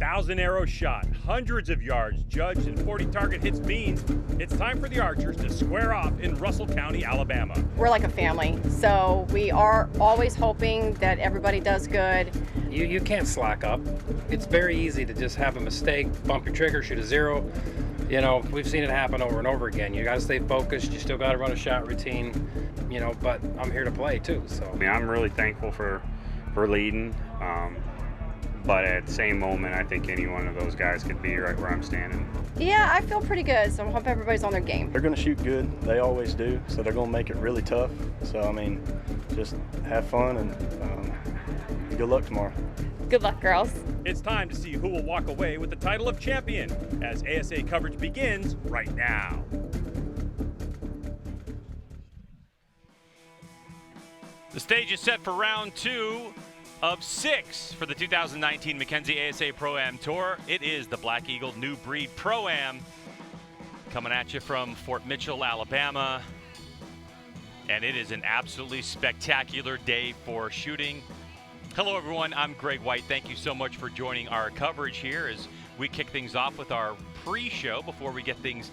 1,000 arrows shot, hundreds of yards judged, and 40 target hits means it's time for the Archers to square off in Russell County, Alabama. We're like a family, so we are always hoping that everybody does good. You can't slack up. It's very easy to just have a mistake, bump your trigger, shoot a zero. You know, we've seen it happen over and over again. You got to stay focused. You still got to run a shot routine, you know, but I'm here to play too. So I mean, I'm really thankful for leading. But at the same moment, I think any one of those guys could be right where I'm standing. Yeah, I feel pretty good, so I hope everybody's on their game. They're going to shoot good. They always do, so they're going to make it really tough. So, I mean, just have fun and good luck tomorrow. Good luck, girls. It's time to see who will walk away with the title of champion as ASA coverage begins right now. The stage is set for round 2 of 6 for the 2019 Mackenzie ASA Pro-Am Tour. It is the Black Eagle New Breed Pro-Am coming at you from Fort Mitchell, Alabama. And it is an absolutely spectacular day for shooting. Hello everyone, I'm Greg White. Thank you so much for joining our coverage here as we kick things off with our pre-show before we get things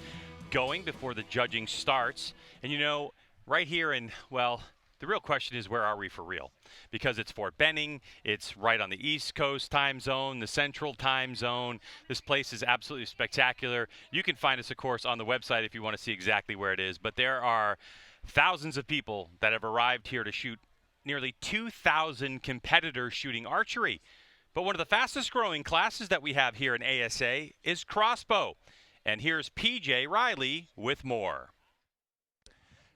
going, before the judging starts. And you know, right here in, well, the real question is, where are we for real? Because it's Fort Benning, it's right on the East Coast time zone, the Central time zone. This place is absolutely spectacular. You can find us, of course, on the website if you want to see exactly where it is. But there are thousands of people that have arrived here to shoot, nearly 2,000 competitors shooting archery. But one of the fastest growing classes that we have here in ASA is crossbow. And here's PJ Riley with more.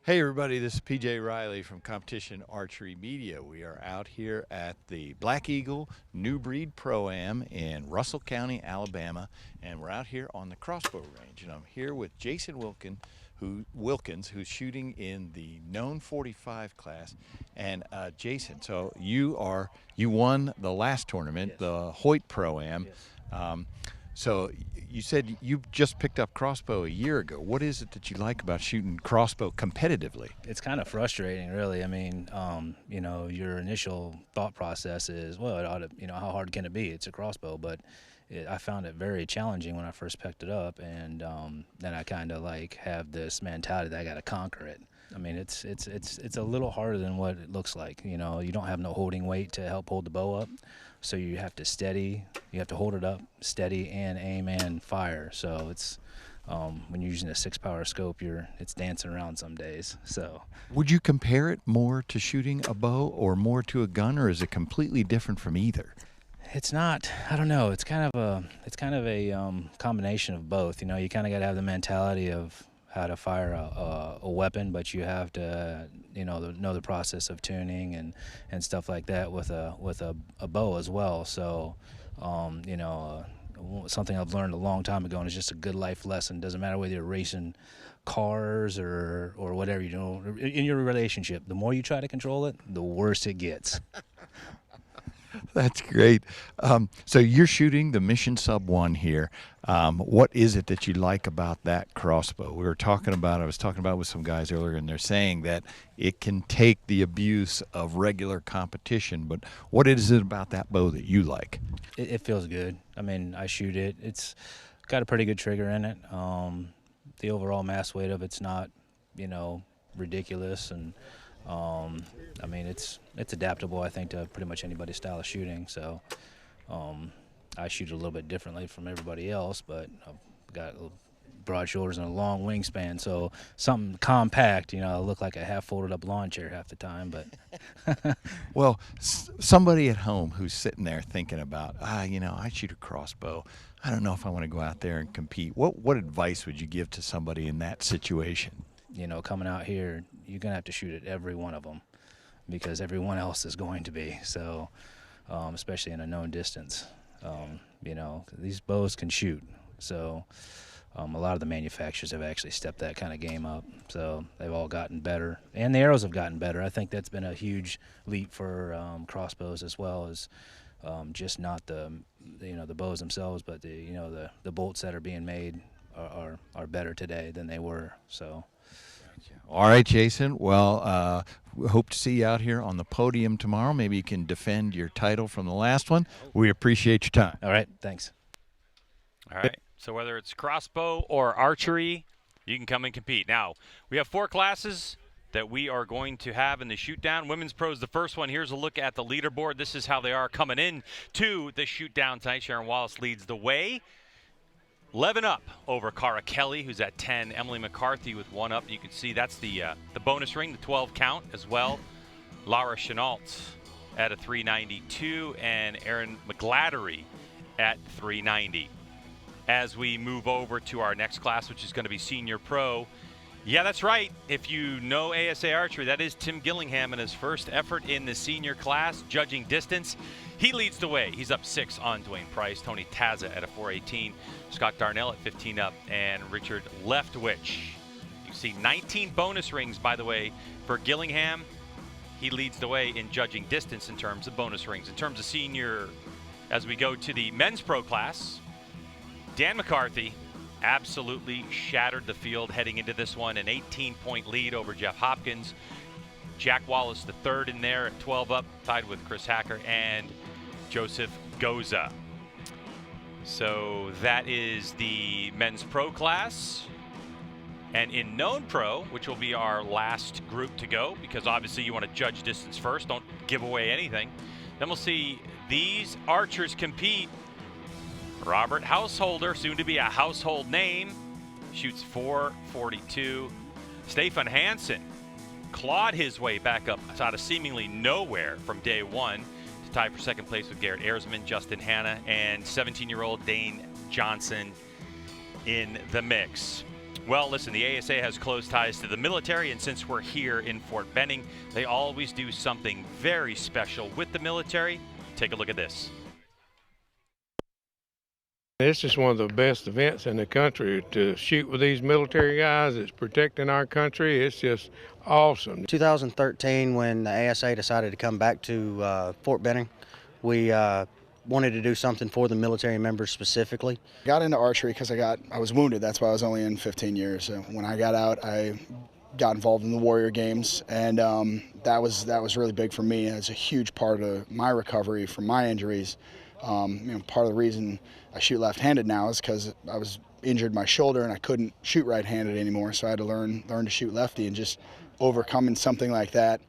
Hey everybody, this is PJ Riley from Competition Archery Media. We are out here at the Black Eagle New Breed Pro-Am in Russell County, Alabama, and we're out here on the crossbow range. And I'm here with Jason Wilkins, who's shooting in the known 45 class. And Jason, so you won the last tournament, yes, the Hoyt Pro-Am. Yes. So you said you just picked up crossbow a year ago. What is it that you like about shooting crossbow competitively? It's kind of frustrating, really. I mean, you know, your initial thought process is, well, it ought to, you know, how hard can it be? It's a crossbow, but I found it very challenging when I first picked it up, and then I kind of like have this mentality that I got to conquer it. I mean, it's a little harder than what it looks like. You know, you don't have no holding weight to help hold the bow up, so you have to steady. You have to hold it up, steady, and aim and fire. So it's when you're using a 6-power scope, it's dancing around some days. So would you compare it more to shooting a bow or more to a gun, or is it completely different from either? It's not. I don't know. It's kind of a combination of both. You know, you kind of got to have the mentality of how to fire a weapon, but you have to, you know the process of tuning and stuff like that with a bow as well. So, you know, something I've learned a long time ago, and it's just a good life lesson. Doesn't matter whether you're racing cars or whatever, you know, in your relationship, the more you try to control it, the worse it gets. That's great. So you're shooting the Mission Sub 1 here. What is it that you like about that crossbow? I was talking about with some guys earlier, and they're saying that it can take the abuse of regular competition, but what is it about that bow that you like? It feels good. I mean, I shoot it. It's got a pretty good trigger in it. The overall mass weight of it's not, you know, ridiculous, and I mean, it's adaptable, I think, to pretty much anybody's style of shooting. So I shoot a little bit differently from everybody else, but I've got broad shoulders and a long wingspan, so something compact, you know, I look like a half-folded up lawn chair half the time. But well, somebody at home who's sitting there thinking about, you know, I shoot a crossbow, I don't know if I want to go out there and compete. What advice would you give to somebody in that situation? You know, coming out here, you're going to have to shoot at every one of them because everyone else is going to be. So, especially in a known distance, you know, these bows can shoot. So, a lot of the manufacturers have actually stepped that kind of game up. So they've all gotten better, and the arrows have gotten better. I think that's been a huge leap for crossbows as well as just not the bows themselves, but the bolts that are being made are better today than they were. So. All right, Jason. Well, we hope to see you out here on the podium tomorrow. Maybe you can defend your title from the last one. We appreciate your time. All right, thanks. All right. So whether it's crossbow or archery, you can come and compete. Now, we have 4 classes that we are going to have in the Shootdown. Women's Pro is the first one. Here's a look at the leaderboard. This is how they are coming in to the Shootdown tonight. Sharon Wallace leads the way. 11 up over Cara Kelly, who's at 10. Emily McCarthy with 1 up. You can see that's the bonus ring, the 12 count as well. Laura Chenault at a 392, and Erin McGladdery at 390. As we move over to our next class, which is going to be Senior Pro. Yeah, that's right. If you know ASA Archery, that is Tim Gillingham in his first effort in the senior class, judging distance. He leads the way. He's up 6 on Dwayne Price, Tony Taza at a 418, Scott Darnell at 15 up, and Richard Leftwich. You see 19 bonus rings, by the way, for Gillingham. He leads the way in judging distance in terms of bonus rings. In terms of senior, as we go to the men's pro class, Dan McCarthy absolutely shattered the field heading into this one, an 18-point lead over Jeff Hopkins. Jack Wallace, the third in there at 12 up, tied with Chris Hacker and Joseph Goza. So that is the men's pro class. And in known pro, which will be our last group to go, because obviously you want to judge distance first, don't give away anything. Then we'll see these archers compete. Robert Householder, soon to be a household name, shoots 442. Stefan Hansen clawed his way back up out of seemingly nowhere from day one to tie for second place with Garrett Erzman, Justin Hanna, and 17-year-old Dane Johnson in the mix. Well, listen, the ASA has close ties to the military, and since we're here in Fort Benning, they always do something very special with the military. Take a look at this. This is one of the best events in the country to shoot with these military guys. It's protecting our country. It's just awesome. 2013, when the ASA decided to come back to Fort Benning, we wanted to do something for the military members specifically. Got into archery because I was wounded. That's why I was only in 15 years. So when I got out, I got involved in the Warrior Games, and that was really big for me. It's a huge part of my recovery from my injuries. Part of the reason I shoot left-handed now is because I was injured my shoulder and I couldn't shoot right-handed anymore, so I had to learn to shoot lefty, and just overcoming something like that,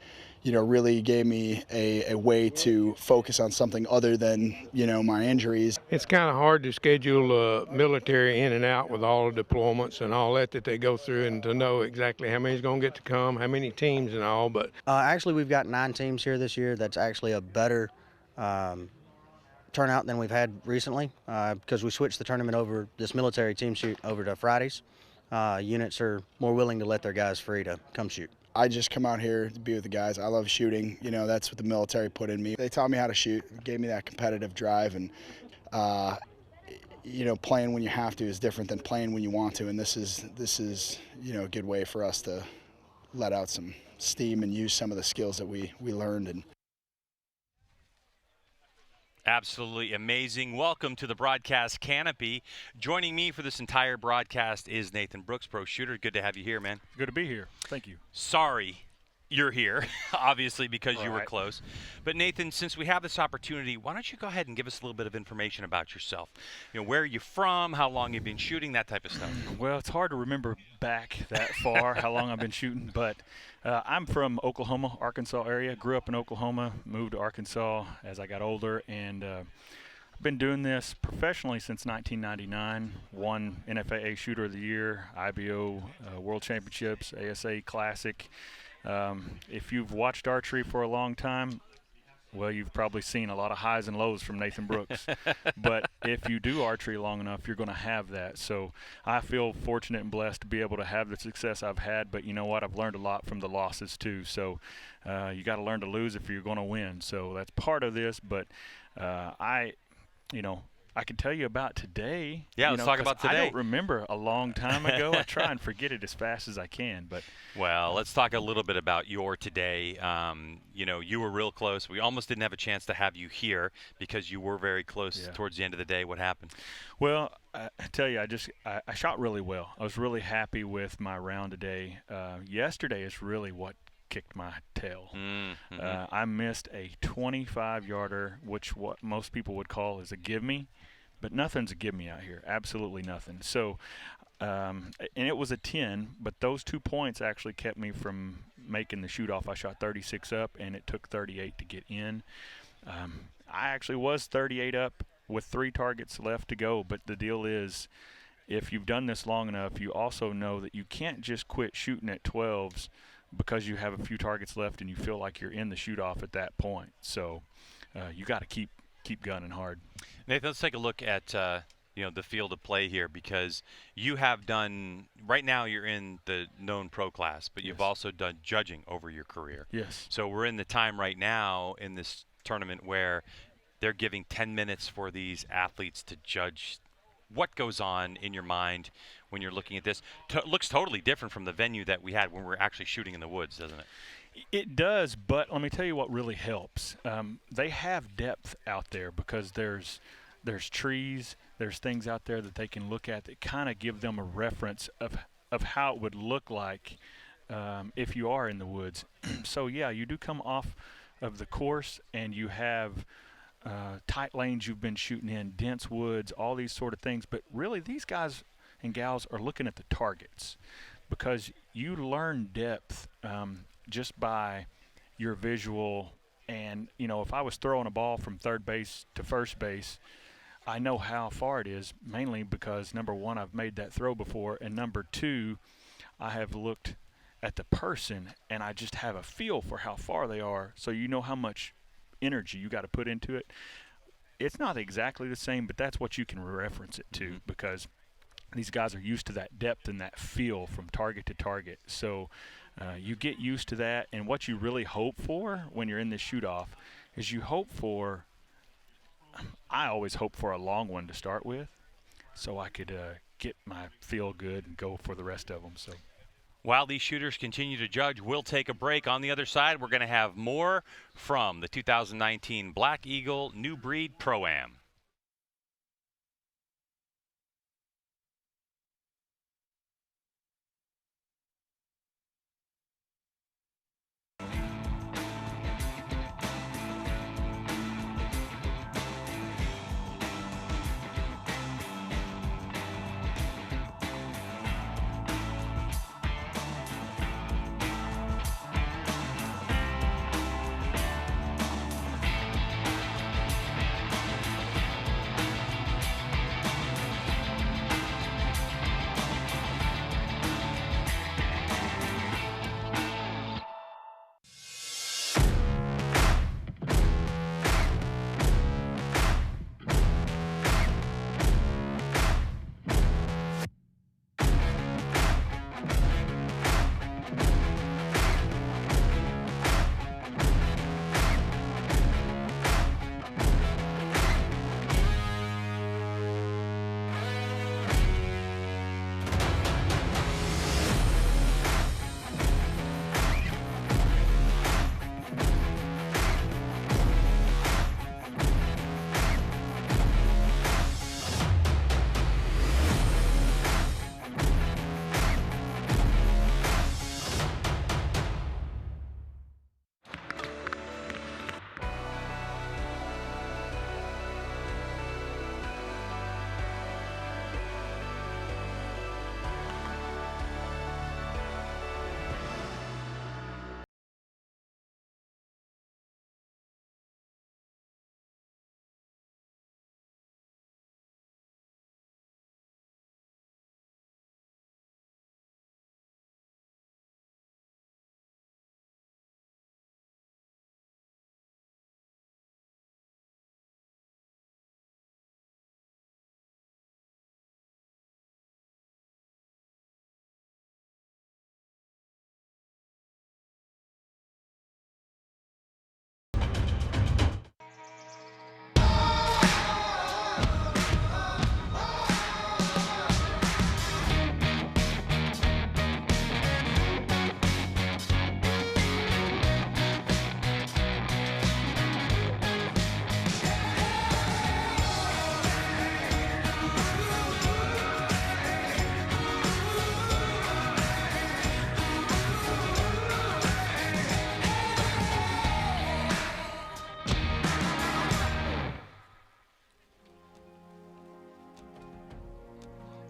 really gave me a way to focus on something other than, my injuries. It's kind of hard to schedule military in and out with all the deployments and all that they go through, and to know exactly how many's going to get to come, how many teams and all. But actually, we've got 9 teams here this year. That's actually a better turnout than we've had recently, because we switched the tournament over, this military team shoot over to Fridays. Units are more willing to let their guys free to come shoot. I just come out here to be with the guys. I love shooting. That's what the military put in me. They taught me how to shoot, gave me that competitive drive, and playing when you have to is different than playing when you want to. And this is a good way for us to let out some steam and use some of the skills that we learned. And absolutely amazing. Welcome to the broadcast canopy. Joining me for this entire broadcast is Nathan Brooks, pro shooter. Good to have you here, man. Good to be here. Thank you. Sorry you're here, obviously, because you were close. But Nathan, since we have this opportunity, why don't you go ahead and give us a little bit of information about yourself? Where are you from, how long you've been shooting, that type of stuff. Well, it's hard to remember back that far how long I've been shooting, but I'm from Oklahoma, Arkansas area. Grew up in Oklahoma, moved to Arkansas as I got older, and I've been doing this professionally since 1999. Won NFAA Shooter of the Year, IBO World Championships, ASA Classic. If you've watched archery for a long time, well, you've probably seen a lot of highs and lows from Nathan Brooks. But if you do archery long enough, you're going to have that. So I feel fortunate and blessed to be able to have the success I've had. But you know what? I've learned a lot from the losses too. So you got to learn to lose if you're going to win. So that's part of this. But I can tell you about today. Yeah, let's talk about today. I don't remember a long time ago. I try and forget it as fast as I can. But well, let's talk a little bit about your today. You were real close. We almost didn't have a chance to have you here because you were very close towards the end of the day. What happened? Well, I tell you, I shot really well. I was really happy with my round today. Yesterday is really what kicked my tail. I missed a 25-yarder, which what most people would call is a give me. but nothing's a give me out here. Absolutely nothing. So, and it was a 10, but those 2 points actually kept me from making the shoot off. I shot 36 up, and it took 38 to get in. I actually was 38 up with 3 targets left to go, but the deal is, if you've done this long enough, you also know that you can't just quit shooting at 12s because you have a few targets left and you feel like you're in the shoot-off at that point. So you got to keep gunning hard. Nathan, let's take a look at the field of play here, because you have done, right now you're in the known pro class, but you've also done judging over your career. Yes. So we're in the time right now in this tournament where they're giving 10 minutes for these athletes to judge. What goes on in your mind when you're looking at this? Looks totally different from the venue that we had when we were actually shooting in the woods, doesn't it? It does, but let me tell you what really helps. They have depth out there because there's trees, there's things out there that they can look at that kind of give them a reference of how it would look like if you are in the woods. So, yeah, you do come off of the course and you have tight lanes you've been shooting in, dense woods, all these sort of things. But really, these guys and gals are looking at the targets, because you learn depth just by your visual. And, if I was throwing a ball from third base to first base, I know how far it is, mainly because, number one, I've made that throw before, and number two, I have looked at the person and I just have a feel for how far they are, so you know how much energy you got to put into it. It's not exactly the same, but that's what you can reference it to, because these guys are used to that depth and that feel from target to target. So you get used to that, and what you really hope for when you're in this shoot-off is I always hope for a long one to start with, so I could get my feel good and go for the rest of them. So, while these shooters continue to judge, we'll take a break. On the other side, we're going to have more from the 2019 Black Eagle New Breed Pro-Am.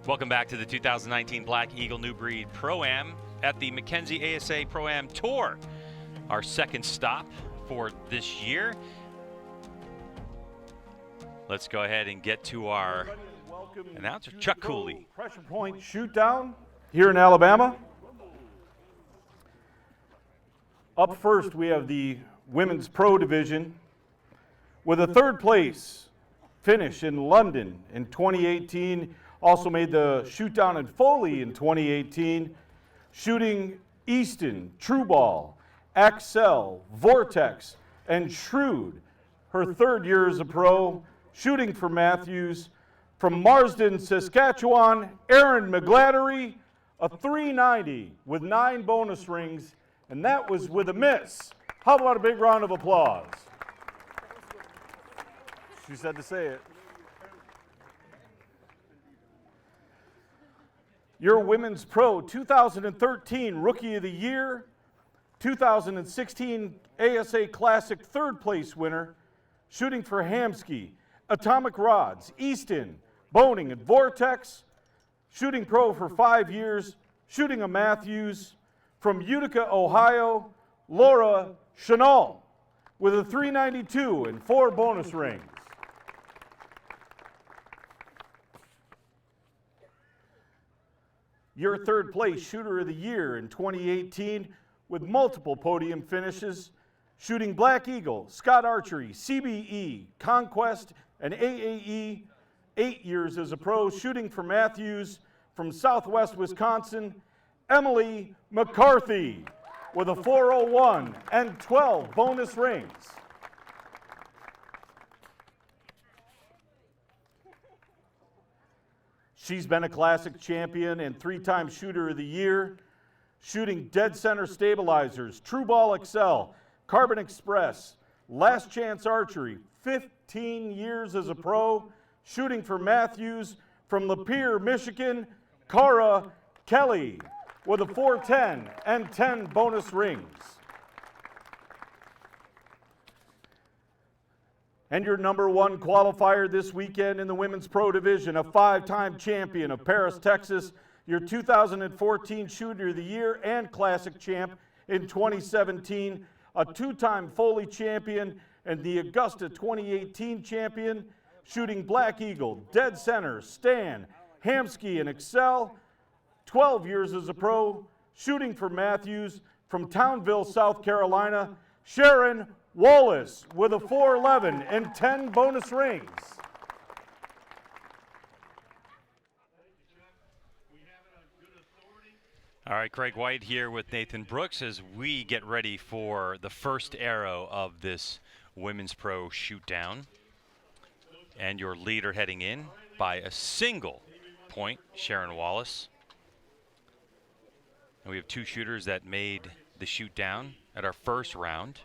Welcome back to the 2019 Black Eagle New Breed Pro-Am at the Mackenzie ASA Pro-Am Tour. Our second stop for this year. Let's go ahead and get to our announcer, Chuck Cooley. Pressure Point Shootdown here in Alabama. Up first, we have the Women's Pro Division with a third place finish in London in 2018. Also made the Shootdown in Foley in 2018. Shooting Easton, Trueball, Axel, Vortex, and Shrewd. Her third year as a pro. Shooting for Matthews. From Marsden, Saskatchewan, Aaron McGladdery, a 390 with 9 bonus rings, and that was with a miss. How about a big round of applause? She said to say it. Your Women's Pro 2013 Rookie of the Year, 2016 ASA Classic third place winner, shooting for Hamsky, Atomic Rods, Easton, Boning, and Vortex, shooting pro for 5 years, shooting a Matthews. From Utica, Ohio, Laura Chanel with a 392 and 4 bonus rings. Your third place Shooter of the Year in 2018 with multiple podium finishes, shooting Black Eagle, Scott Archery, CBE, Conquest, and AAE, 8 years as a pro, shooting for Matthews. From Southwest Wisconsin, Emily McCarthy with a 401 and 12 bonus rings. She's been a Classic champion and 3-time Shooter of the Year, shooting Dead Center Stabilizers, True Ball Excel, Carbon Express, Last Chance Archery, 15 years as a pro, shooting for Matthews. From Lapeer, Michigan, Cara Kelly with a 410 and 10 bonus rings. And your number 1 qualifier this weekend in the Women's Pro Division, a 5-time champion of Paris, Texas, your 2014 Shooter of the Year and Classic champ in 2017, a 2-time Foley champion and the Augusta 2018 champion, shooting Black Eagle, Dead Center, Stan, Hamsky, and Excel, 12 years as a pro, shooting for Matthews. From Townville, South Carolina, Sharon Wallace with a 411 and 10 bonus rings. All right, Craig White here with Nathan Brooks as we get ready for the first arrow of this Women's Pro Shootdown. And your leader heading in by a single point, Sharon Wallace. And we have 2 shooters that made the Shootdown at our first round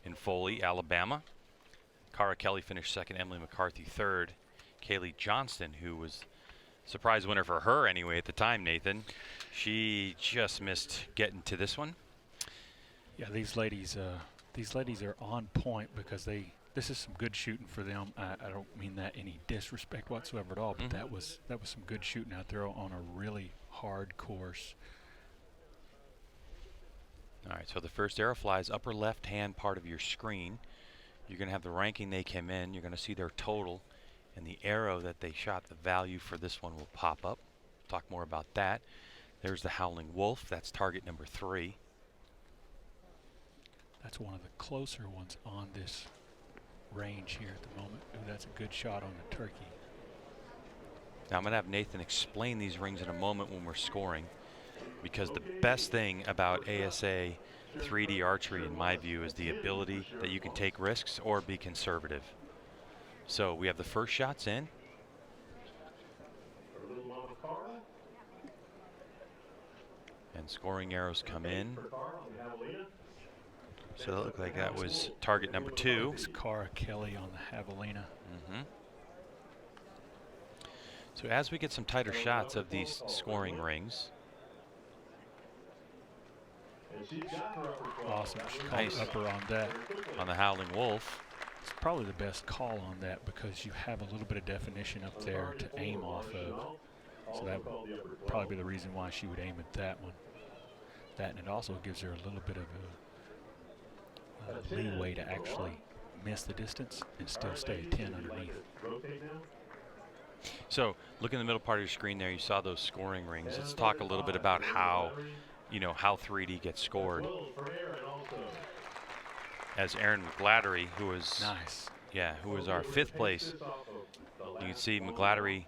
in Foley, Alabama. Cara Kelly finished second, Emily McCarthy third. Kaylee Johnston, who was surprise winner for her anyway at the time, Nathan, she just missed getting to this one. Yeah, these ladies are on point because this is some good shooting for them. I don't mean that any disrespect whatsoever at all, but that was some good shooting out there on a really hard course. All right, so the first arrow flies upper left-hand part of your screen. You're going to have the ranking they came in. You're going to see their total, and the arrow that they shot, the value for this one will pop up. Talk more about that. There's the Howling Wolf. That's target number 3. That's one of the closer ones on this range here at the moment. Ooh, that's a good shot on the turkey. Now I'm going to have Nathan explain these rings in a moment when we're scoring, because the best thing about ASA 3D archery, in my view, is the ability that you can take risks or be conservative. So we have the first shots in. And scoring arrows come in. So that looked like that was target number 2. It's Cara Kelly on the Javelina. So as we get some tighter shots of these scoring rings. Awesome. She called upper on that. On the Howling Wolf. It's probably the best call on that because you have a little bit of definition up there to aim off of. So that would probably be the reason why she would aim at that one. That, and it also gives her a little bit of a leeway to actually miss the distance and still stay 10 underneath. So look in the middle part of your screen there. You saw those scoring rings. Let's talk a little bit about how, how 3D gets scored. As Erin McGladdery, who is who is our 5th place. You can see McGladdery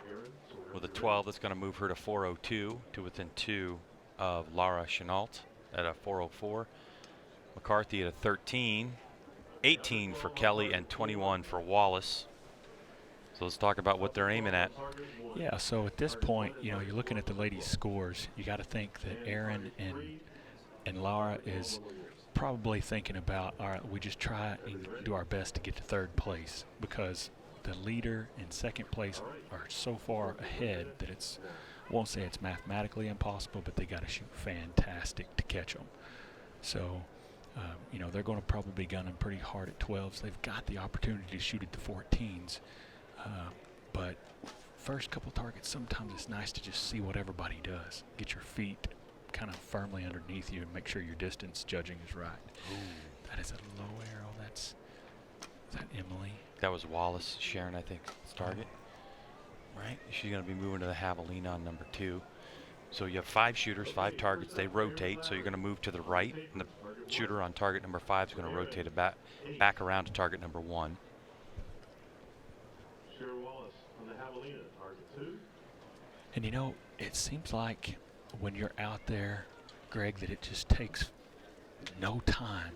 with a 12. That's going to move her to 402 to within 2 of Laura Chenault at a 404. McCarthy at a 13. 18 for Kelly and 21 for Wallace. So let's talk about what they're aiming at. Yeah, so at this point, you're looking at the ladies' scores. You got to think that Erin and Laura is probably thinking about, all right, we just try and do our best to get to 3rd place, because the leader and 2nd place are so far ahead that I won't say it's mathematically impossible, but they got to shoot fantastic to catch them. So, they're going to probably be gunning pretty hard at 12s. They've got the opportunity to shoot at the 14s. But first couple targets, sometimes it's nice to just see what everybody does. Get your feet kind of firmly underneath you and make sure your distance judging is right. Ooh. That is a low arrow. Is that Emily? That was Wallace Sharon, I think, target. Right? She's going to be moving to the javelina on number 2. So you have 5 shooters, 5 targets. They rotate, so you're going to move to the right, and the shooter on target number 5 is going to rotate it back around to target number 1. And it seems like when you're out there, Greg, that it just takes no time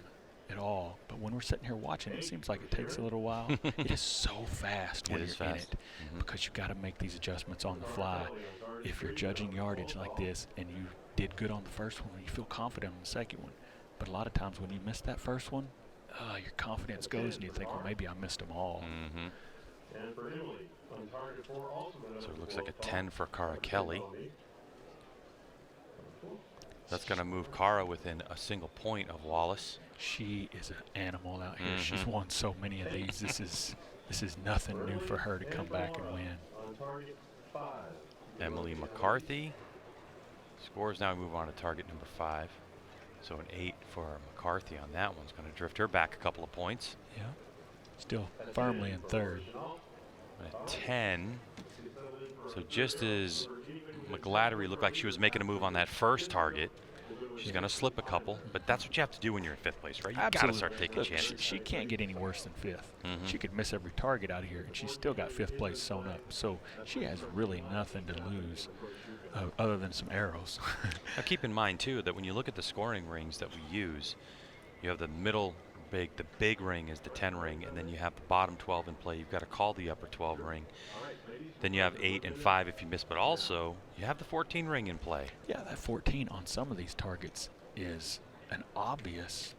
at all. But when we're sitting here watching, it seems like it takes a little while. It is so fast when you're in it, because you've got to make these adjustments on the fly. If you're judging yardage like this and you did good on the first one, you feel confident on the second one. But a lot of times when you miss that first one, your confidence goes and you think, well, maybe I missed them all. So it looks like a 10 for Cara Kelly. That's going to move Cara within a single point of Wallace. She is an animal out here. She's won so many of these. This is nothing new for her to come back and win. Emily McCarthy scores. Now we move on to target number 5. So an 8 for McCarthy on that one's going to drift her back a couple of points. Yeah. Still firmly in 3rd. And a 10. So just as McGladdery looked like she was making a move on that first target, she's going to slip a couple, but that's what you have to do when you're in 5th place, right? You got to start taking chances. She can't get any worse than 5th. She could miss every target out of here, and she's still got 5th place sewn up. So she has really nothing to lose other than some arrows. Now keep in mind, too, that when you look at the scoring rings that we use, you have the middle the big ring is the 10 ring, and then you have the bottom 12 in play. You've got to call the upper 12 ring. Then you have 8 and 5 if you miss, but also you have the 14 ring in play. Yeah, that 14 on some of these targets is an obvious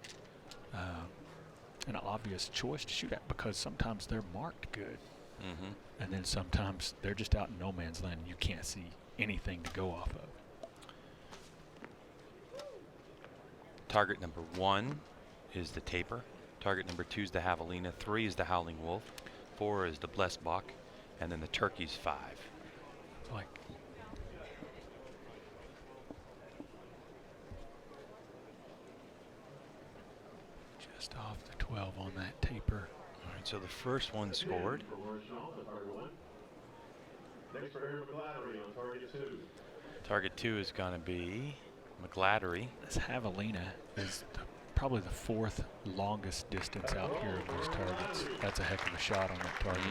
choice to shoot at, because sometimes they're marked good, and then sometimes they're just out in no man's land and you can't see anything to go off of. Target number 1 is the taper. Target number 2 is the javelina. 3 is the howling wolf. 4 is the blessed bok, and then the turkey's 5. Like just off the 12 on that taper. All right, so the first one scored. Target 2 is going to be McGladdery. This javelina is probably the 4th longest distance out here of those targets. That's a heck of a shot on that target.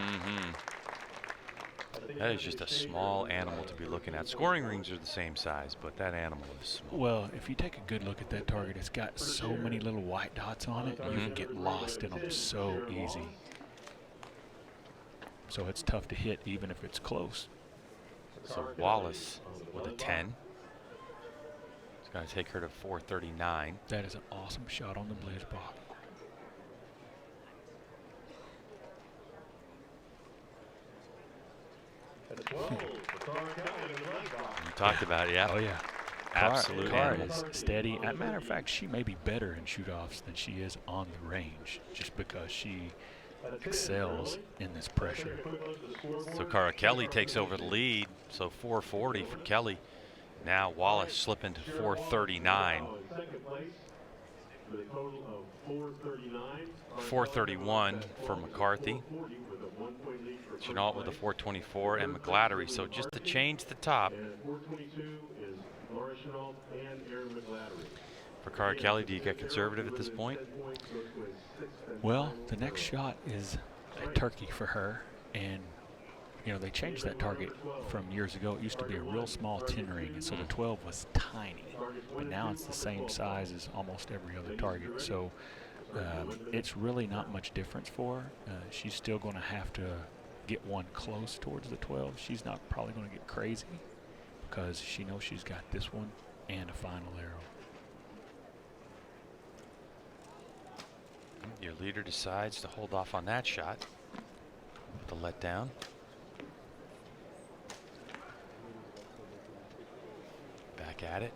That is just a small animal to be looking at. Scoring rings are the same size, but that animal is small. Well, if you take a good look at that target, it's got so many little white dots on it, you can get lost in them so easy. So it's tough to hit even if it's close. So Wallace with a 10. It's going to take her to 439. That is an awesome shot on the Blitzbach. You talked about it, yeah. Oh, yeah. Absolutely. Cara is steady. As a matter of fact, she may be better in shoot-offs than she is on the range, just because she excels in this pressure. So Cara Kelly takes over the lead. So 440 for Kelly. Now Wallace slipping to 439. 431 for McCarthy. Chenault with a 424 and McGlattery. So just to change the top. For Cara Kelly, do you get conservative at this point? Well, the next shot is a turkey for her, and you know they changed that target from years ago. It used to be a real small 10 ring, and so the 12 was tiny, but now it's the same size as almost every other target. So it's really not much difference for her. She's still going to have to get one close towards the 12. She's not probably going to get crazy because she knows she's got this one and a final arrow. Your leader decides to hold off on that shot with the letdown. Back at it.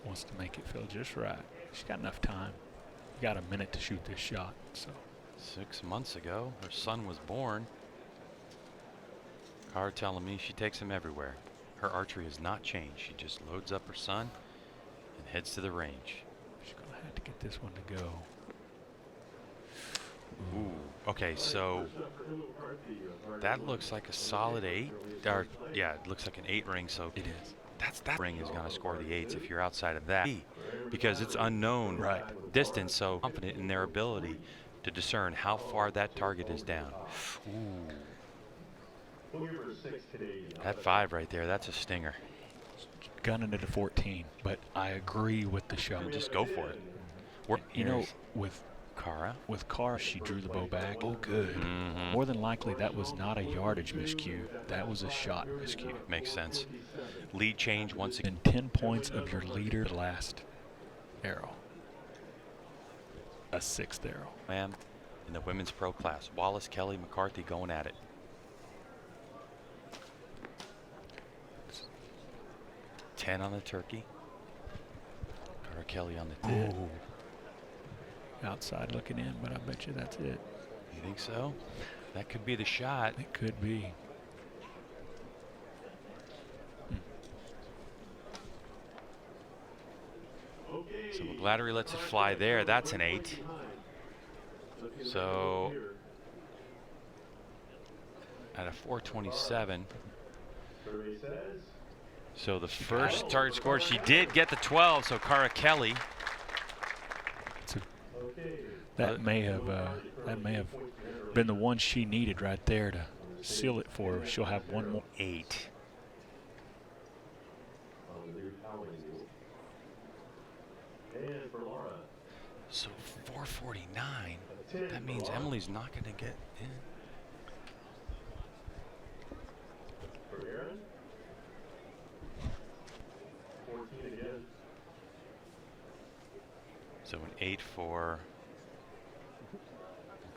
Wants to make it feel just right. She's got enough time. You got a minute to shoot this shot. So 6 months ago, her son was born. Cara telling me she takes him everywhere. Her archery has not changed. She just loads up her son and heads to the range. She's going to have to get this one to go. Ooh, okay, so that looks like a solid 8. Or, yeah, it looks like an 8 ring, so it is. That ring is going to score the 8s if you're outside of that, because it's unknown distance, so confident in their ability to discern how far that target is down. Ooh. That 5 right there, that's a stinger. Gunning it at 14, but I agree with the shot. Just go for it. You know, with Cara, she drew the bow back. Oh, good. More than likely, that was not a yardage miscue. That was a shot miscue. Makes sense. Lead change once again. 10 points of your leader last arrow. A 6th arrow. Ma'am, in the women's pro class. Wallace, Kelly, McCarthy going at it. $10 on the turkey. Cara Kelly on the tip. Outside looking in, but I bet you that's it. You think so? That could be the shot. It could be. So McGlattery lets it fly there. That's an 8. So at a 427. So the first target scored, she did get the 12. So Cara Kelly. That may have been the one she needed right there to seal it for her. She'll have one more. 8. So 449. That means Emily's not going to get in. So an 8 for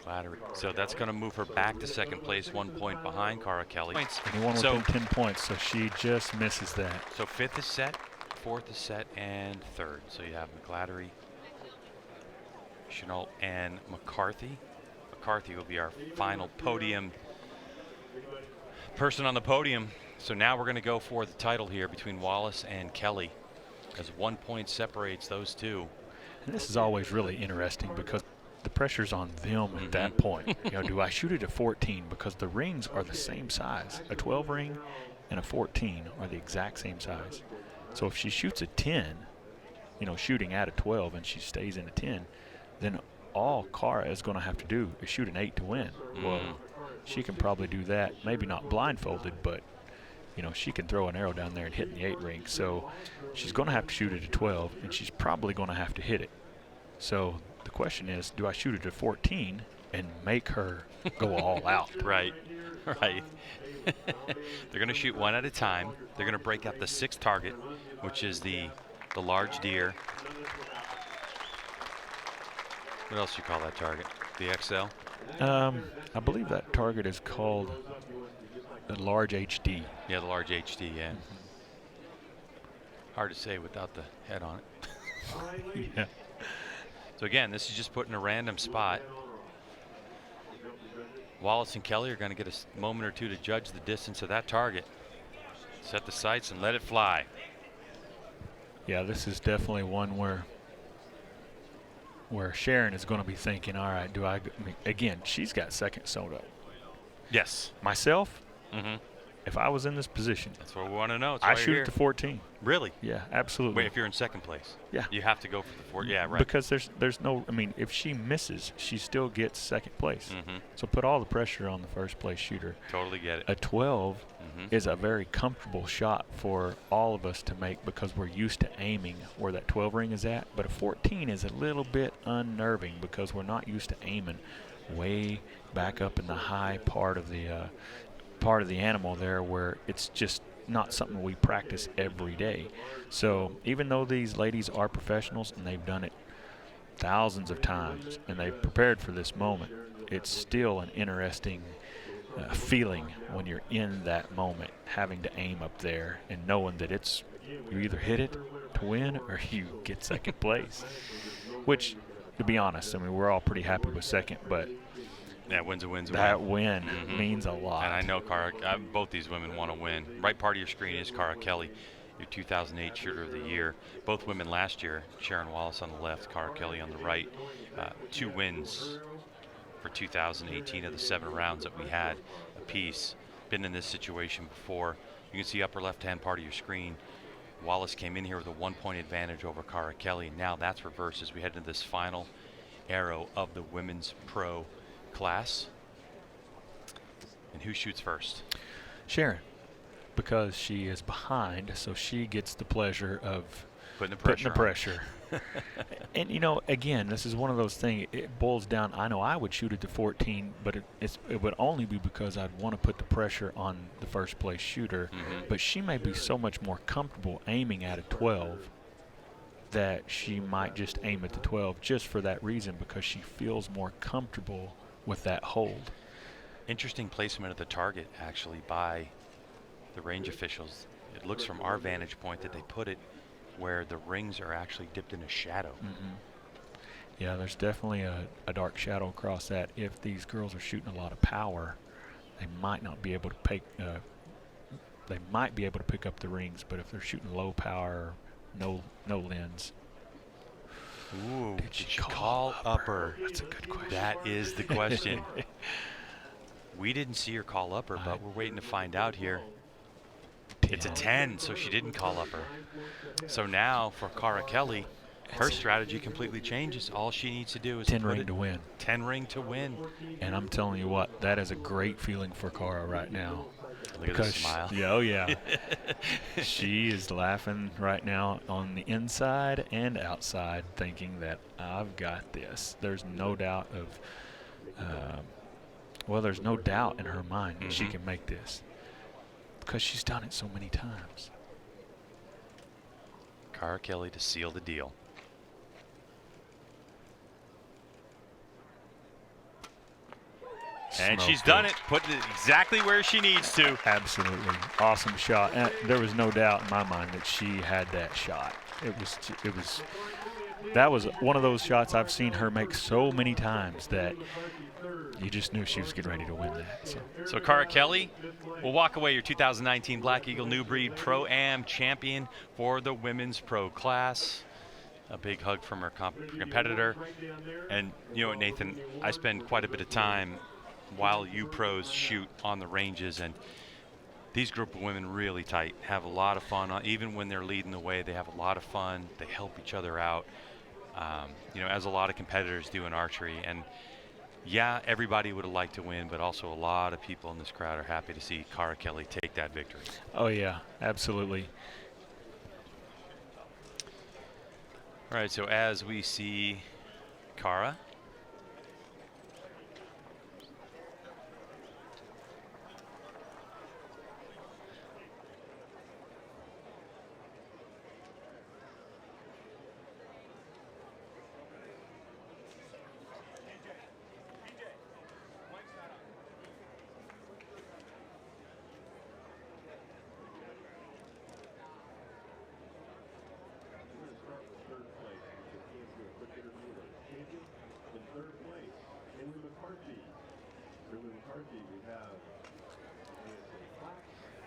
McGlattery. So that's going to move her back to second place, 1 point behind Cara Kelly. Anyone within 10 points, so she just misses that. So 5th is set, 4th is set, and 3rd. So you have McGlattery, Chenault, and McCarthy. McCarthy will be our final podium person on the podium. So now we're going to go for the title here between Wallace and Kelly, as 1 point separates those two. And this is always really interesting because the pressure's on them at that point. You know, do I shoot it at 14? Because the rings are the same size. A 12 ring and a 14 are the exact same size. So if she shoots a 10, you know, shooting at a 12 and she stays in a 10, then all Cara is going to have to do is shoot an 8 to win. Well, she can probably do that, maybe not blindfolded, but you know, she can throw an arrow down there and hit in the 8 ring. So she's going to have to shoot it at 12, and she's probably going to have to hit it. So the question is, do I shoot it at 14 and make her go all out? Right. They're going to shoot one at a time. They're going to break out the 6th target, which is the large deer. What else do you call that target? The XL? I believe that target is called the large HD. Yeah, the large HD, yeah. Hard to say without the head on it. Yeah. So again, this is just put in a random spot. Wallace and Kelly are going to get a moment or two to judge the distance of that target. Set the sights and let it fly. Yeah, this is definitely one where Sharon is going to be thinking, all right, I mean, again, she's got second soda. Yes. Myself, Mm-hmm. if I was in this position, That's what we want to know. I shoot at the 14. Really? Yeah, absolutely. Wait, if you're in second place? Yeah. You have to go for the 4. Yeah, right. Because there's no, I mean, if she misses, she still gets second place. Mm-hmm. So put all the pressure on the first place shooter. Totally get it. A 12 Mm-hmm. is a very comfortable shot for all of us to make because we're used to aiming where that 12 ring is at. But a 14 is a little bit unnerving because we're not used to aiming way back up in the high part of the animal there, where it's just not something we practice every day. So even though these ladies are professionals and they've done it thousands of times and they've prepared for this moment, it's still an interesting feeling when you're in that moment, having to aim up there and knowing that you either hit it to win or you get second place. Which, to be honest, I mean, we're all pretty happy with second, but yeah, win's a win. That win means a lot. And I know both these women want to win. Right part of your screen is Cara Kelly, your 2008 Shooter of the Year. Both women last year, Sharon Wallace on the left, Cara Kelly on the right. 2 wins for 2018 of the 7 rounds that we had apiece. Been in this situation before. You can see upper left-hand part of your screen. Wallace came in here with a 1-point advantage over Cara Kelly. Now that's reversed as we head into this final arrow of the women's pro class. And who shoots first? Sharon, because she is behind, so she gets the pleasure of putting the pressure. And you know, again, this is one of those things. It boils down. I know I would shoot it to 14, but it would only be because I'd want to put the pressure on the first place shooter. Mm-hmm. But she may be so much more comfortable aiming at a 12 that she might just aim at the 12 just for that reason, because she feels more comfortable with that hold. Interesting placement of the target, actually, by the range officials. It looks from our vantage point that they put it where the rings are actually dipped in a shadow. Mm-hmm. Yeah, there's definitely a dark shadow across that. If these girls are shooting a lot of power, they might not be able to pick. They might be able to pick up the rings, but if they're shooting low power, no lens. Ooh, did she call upper? That's a good question. That is the question. We didn't see her call upper, but we're waiting to find out here. 10. It's a 10, so she didn't call upper. So now for Cara Kelly, her strategy completely changes. All she needs to do is 10 ring to win. 10 ring to win. And I'm telling you what, that is a great feeling for Cara right now. Look at the smile. Oh yeah. She is laughing right now on the inside and outside, thinking that I've got this. There's no doubt there's no doubt in her mind that she can make this, because she's done it so many times. Cara Kelly to seal the deal. And she's done it, put it exactly where she needs to. Absolutely. Awesome shot. And there was no doubt in my mind that she had that shot. That was one of those shots I've seen her make so many times that you just knew she was getting ready to win that. So Cara Kelly will walk away your 2019 Black Eagle New Breed Pro-Am champion for the women's pro class. A big hug from her competitor. And you know what, Nathan, I spend quite a bit of time while you pros shoot on the ranges, and these group of women really tight, have a lot of fun. Even when they're leading the way, they have a lot of fun. They help each other out, as a lot of competitors do in archery. And yeah, everybody would have liked to win, but also a lot of people in this crowd are happy to see Cara Kelly take that victory. Oh yeah, absolutely. All right, so as we see Cara,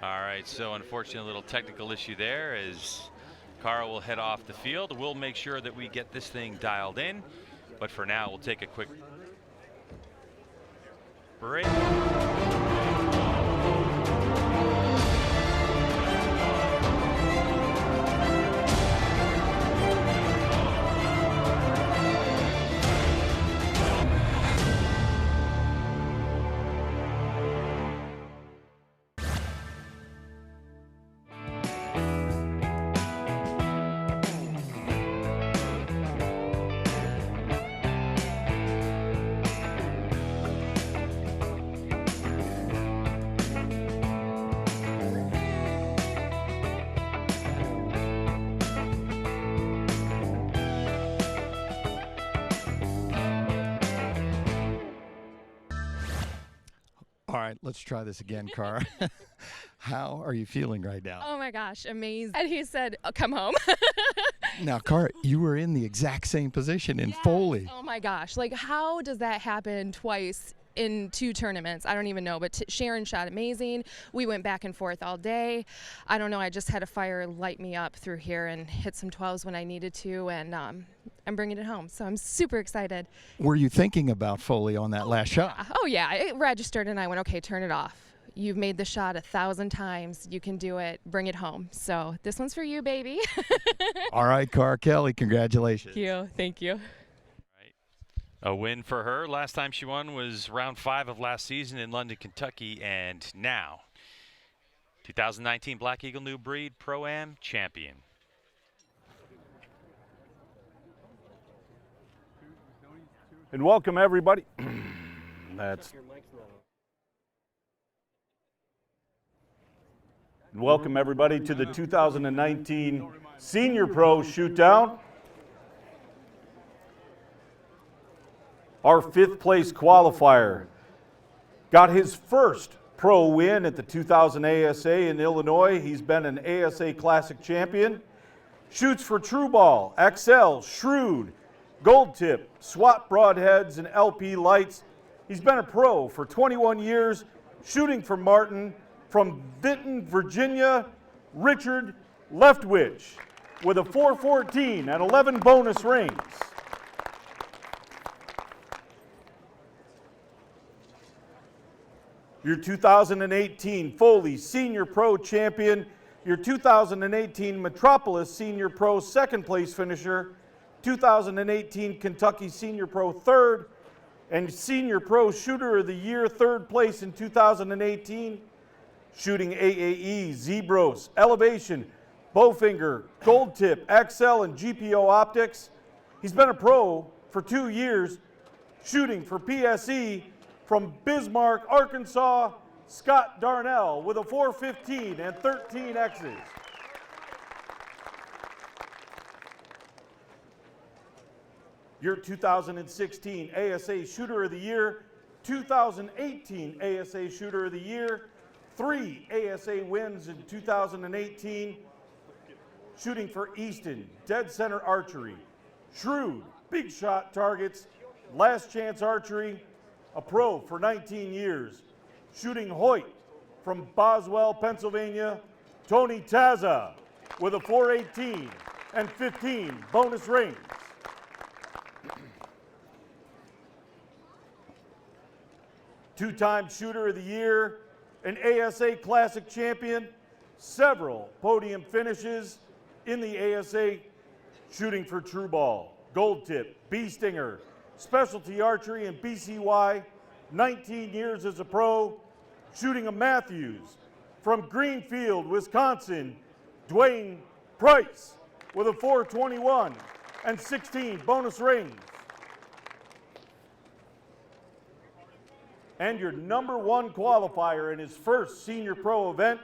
All right, so unfortunately, a little technical issue there as Carl will head off the field. We'll make sure that we get this thing dialed in, but for now, we'll take a quick break. All right, let's try this again, Cara. How are you feeling right now? Oh my gosh, amazing. And he said, oh, come home. Now, Cara, you were in the exact same position in Foley. Oh my gosh, like how does that happen twice in 2 tournaments? I don't even know, but Sharon shot amazing. We went back and forth all day. I don't know, I just had a fire light me up through here and hit some 12s when I needed to, and I'm bringing it home, so I'm super excited. Were you thinking about Foley on that last shot? Oh yeah, it registered and I went, okay, turn it off. You've made the shot 1,000 times. You can do it. Bring it home. So this one's for you, baby. All right, Cara Kelly, congratulations. Thank you. Thank you. A win for her. Last time she won was round 5 of last season in London, Kentucky, and now 2019 Black Eagle New Breed Pro-Am champion. And welcome everybody. Welcome everybody to the 2019 Senior Pro Shootdown. Our 5th place qualifier got his first pro win at the 2000 ASA in Illinois. He's been an ASA Classic champion. Shoots for True Ball, XL, Shrewd, Gold Tip, SWAT Broadheads, and LP Lights. He's been a pro for 21 years, shooting for Martin. From Vinton, Virginia, Richard Leftwich with a 414 and 11 bonus rings. Your 2018 Foley Senior Pro champion, your 2018 Metropolis Senior Pro 2nd place finisher, 2018 Kentucky Senior Pro 3rd, and Senior Pro Shooter of the Year 3rd place in 2018. Shooting AAE, Zebros, Elevation, Bowfinger, Gold Tip, XL, and GPO Optics. He's been a pro for 2 years, shooting for PSE from Bismarck, Arkansas, Scott Darnell with a 415 and 13 X's. Your 2016 ASA Shooter of the Year, 2018 ASA Shooter of the Year, 3 ASA wins in 2018, shooting for Easton, Dead Center Archery, Shrewd, Big Shot Targets, Last Chance Archery, a pro for 19 years, shooting Hoyt from Boswell, Pennsylvania, Tony Taza with a 418 and 15 bonus rings. Two-time Shooter of the Year, an ASA Classic champion, several podium finishes in the ASA, shooting for True Ball, Gold Tip, Bee Stinger, Specialty Archery, and BCY, 19 years as a pro, shooting a Matthews from Greenfield, Wisconsin, Dwayne Price with a 421 and 16 bonus rings. And your #1 qualifier in his first Senior Pro event,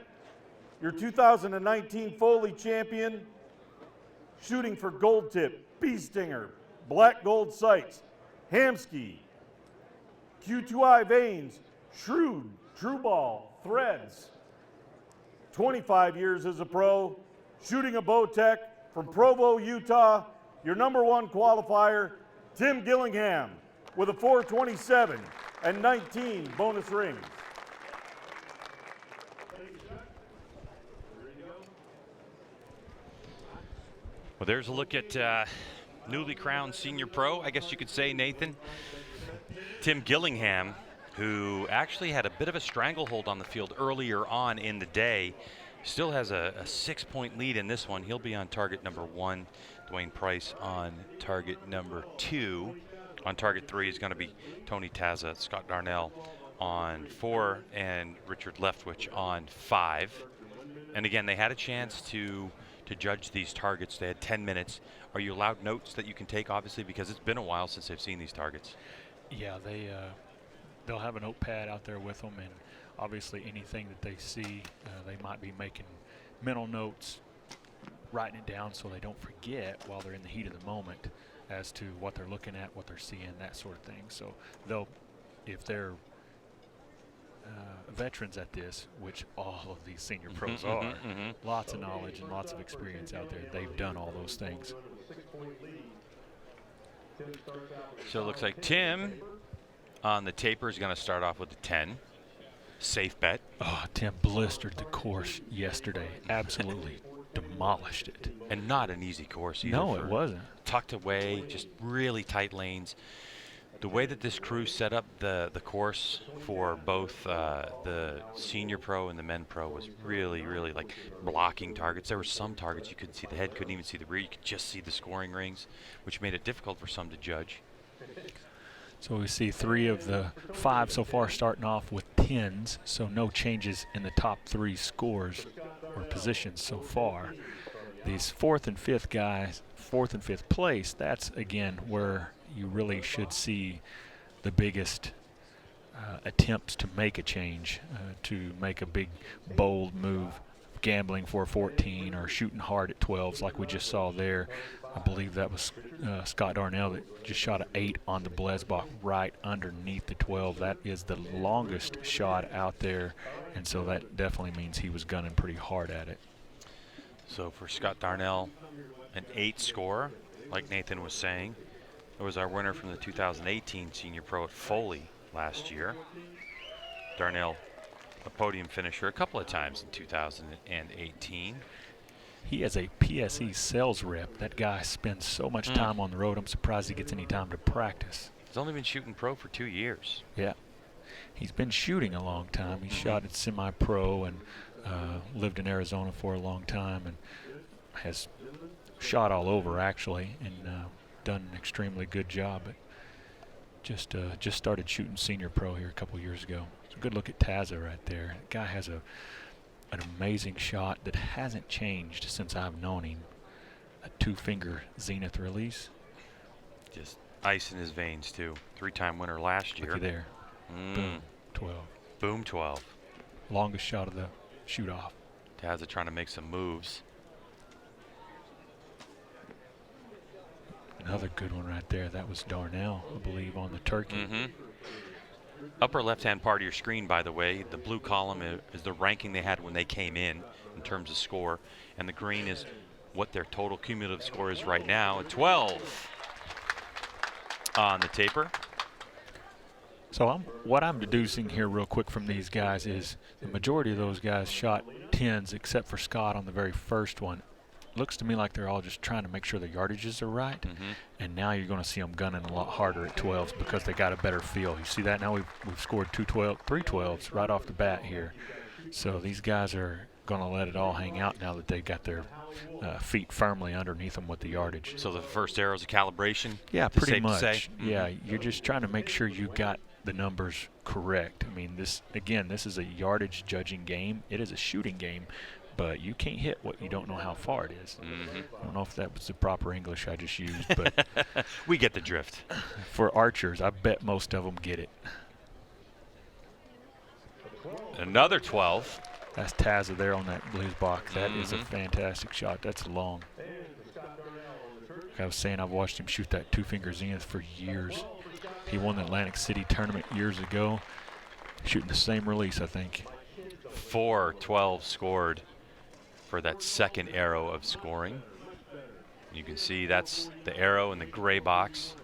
your 2019 Foley champion, shooting for Gold Tip, Bee Stinger, Black Gold Sights, Hamsky, Q2I Vanes, Shrewd, True Ball, Threads. 25 years as a pro, shooting a Bowtech from Provo, Utah, your #1 qualifier, Tim Gillingham, with a 427 and 19 bonus rings. Well, there's a look at newly crowned senior pro, I guess you could say, Nathan. Tim Gillingham, who actually had a bit of a stranglehold on the field earlier on in the day, still has a 6-point lead in this one. He'll be on target number 1. Dwayne Price on target number 2. On target 3 is going to be Tony Taza, Scott Darnell on 4, and Richard Leftwich on 5. And again, they had a chance to judge these targets. They had 10 minutes. Are you allowed notes that you can take, obviously, because it's been a while since they've seen these targets? Yeah, they'll have a notepad out there with them, and obviously anything that they see, they might be making mental notes, writing it down so they don't forget while they're in the heat of the moment as to what they're looking at, what they're seeing, that sort of thing. So they'll, if they're veterans at this, which all of these senior pros are, lots of knowledge and lots of experience out there, they've done all those things. So it looks like Tim on the taper is going to start off with a 10. Safe bet. Oh, Tim blistered the course yesterday. Absolutely demolished it. And not an easy course either. No, it wasn't. Tucked away, just really tight lanes. The way that this crew set up the course for both the senior pro and the men pro was really, really like blocking targets. There were some targets you couldn't see the head, couldn't even see the rear. You could just see the scoring rings, which made it difficult for some to judge. So we see 3 of the 5 so far starting off with 10s, so no changes in the top 3 scores or positions so far. These 4th and 5th guys, 4th and 5th place, that's again where you really should see the biggest attempts to make a change, to make a big, bold move, gambling for a 14 or shooting hard at 12s like we just saw there. I believe that was Scott Darnell that just shot an 8 on the Blesbach right underneath the 12. That is the longest shot out there, and so that definitely means he was gunning pretty hard at it. So for Scott Darnell, an 8 score, like Nathan was saying. It was our winner from the 2018 Senior Pro at Foley last year. Darnell, a podium finisher a couple of times in 2018. He has a PSE sales rep. That guy spends so much time on the road, I'm surprised he gets any time to practice. He's only been shooting pro for 2 years. Yeah. He's been shooting a long time. He shot at semi-pro and lived in Arizona for a long time and has shot all over, actually, and done an extremely good job. But just started shooting senior pro here a couple years ago. It's a good look at Taza right there. The guy has an amazing shot that hasn't changed since I've known him. A 2-finger zenith release. Just ice in his veins, too. 3-time winner last year. Looky there. Boom, 12. Boom, 12. Longest shot of the shoot-off. Taza trying to make some moves. Another good one right there. That was Darnell, I believe, on the turkey. Upper left-hand part of your screen, by the way, the blue column is the ranking they had when they came in terms of score, and the green is what their total cumulative score is right now, a 12 on the taper. So what I'm deducing here real quick from these guys is the majority of those guys shot 10s except for Scott on the very first one. Looks to me like they're all just trying to make sure the yardages are right, and now you're going to see them gunning a lot harder at 12s because they got a better feel. You see that now? We've scored 3 12s right off the bat here. So these guys are going to let it all hang out now that they got their feet firmly underneath them with the yardage. So the first arrow is a calibration? Yeah, pretty much. To say? Yeah, you're just trying to make sure you got the numbers correct. I mean, this is a yardage judging game. It is a shooting game. But you can't hit what you don't know how far it is. I don't know if that was the proper English I just used, but we get the drift. For archers, I bet most of them get it. Another 12. That's Taza there on that blues box. That is a fantastic shot. That's long. Like I was saying, I've watched him shoot that 2-finger zenith for years. He won the Atlantic City tournament years ago, shooting the same release, I think. 4 12 scored for that second arrow of scoring. You can see that's the arrow in the gray box.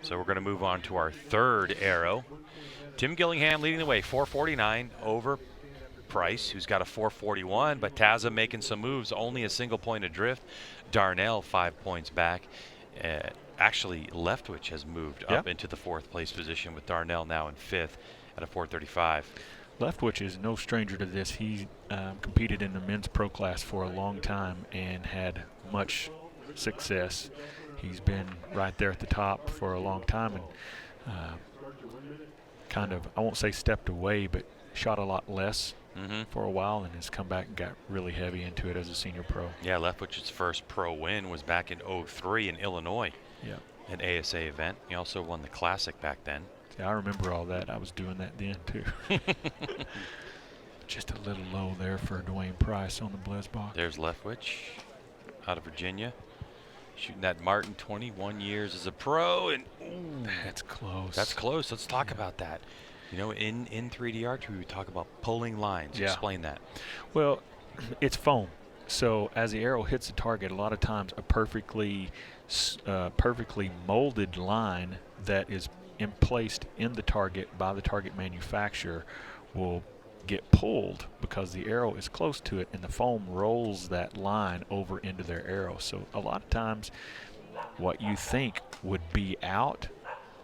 So we're going to move on to our third arrow. Tim Gillingham leading the way, 449 over Price, who's got a 441, but Taza making some moves, only a single point adrift. Darnell 5 points back. Actually, Leftwich has moved up into the 4th place position, with Darnell now in 5th at a 435. Leftwich is no stranger to this. He competed in the men's pro class for a long time and had much success. He's been right there at the top for a long time, and kind of, I won't say stepped away, but shot a lot less for a while, and has come back and got really heavy into it as a senior pro. Yeah, Leftwich's first pro win was back in '03 in Illinois. Yeah. An ASA event. He also won the Classic back then. Yeah, I remember all that. I was doing that then too. Just a little low there for Dwayne Price on the Blizz box. There's Leftwich out of Virginia, shooting that Martin, 21 years as a pro, and ooh, that's close. That's close. Let's talk about that. You know, in 3D archery, we talk about pulling lines. Yeah. Explain that. Well, it's foam. So as the arrow hits the target, a lot of times a perfectly molded line that is placed in the target by the target manufacturer will get pulled because the arrow is close to it, and the foam rolls that line over into their arrow. So a lot of times what you think would be out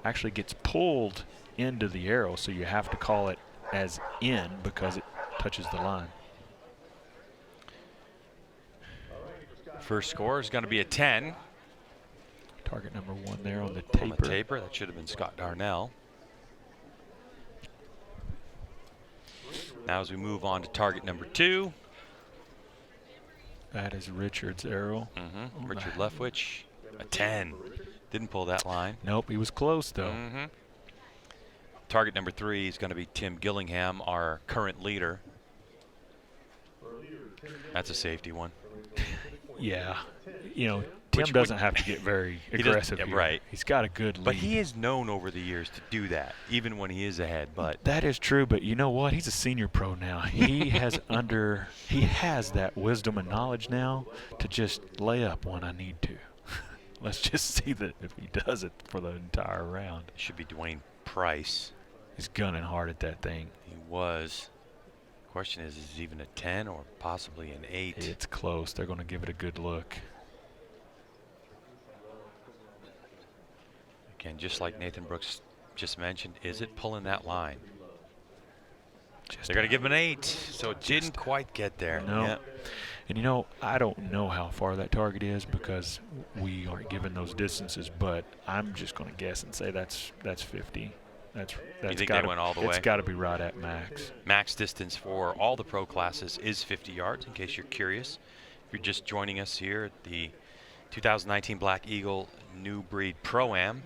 actually gets pulled into the arrow, so you have to call it as in because it touches the line. First score is going to be a 10. Target number 1 there on the taper. On the taper, that should have been Scott Darnell. Now as we move on to target number 2. That is Richard's arrow. Richard Leftwich, a 10. Didn't pull that line. Nope, he was close though. Target number 3 is going to be Tim Gillingham, our current leader. That's a safety one. Yeah, you know, Tim doesn't have to get very aggressive here. Right. He's got a good lead. But he is known over the years to do that, even when he is ahead. But that is true, but you know what? He's a senior pro now. He has that wisdom and knowledge now to just lay up when I need to. Let's just see that if he does it for the entire round. It should be Dwayne Price. He's gunning hard at that thing. He was. Question is it even a 10 or possibly an 8? It's close. They're going to give it a good look. Again, just like Nathan Brooks just mentioned, is it pulling that line? They're going to give him an 8, so it didn't quite get there. No. Yeah. And you know, I don't know how far that target is because we aren't given those distances, but I'm just going to guess and say that's 50. That's you think they went all the way? It's got to be right at max. Max distance for all the pro classes is 50 yards, in case you're curious. If you're just joining us here at the 2019 Black Eagle New Breed Pro-Am,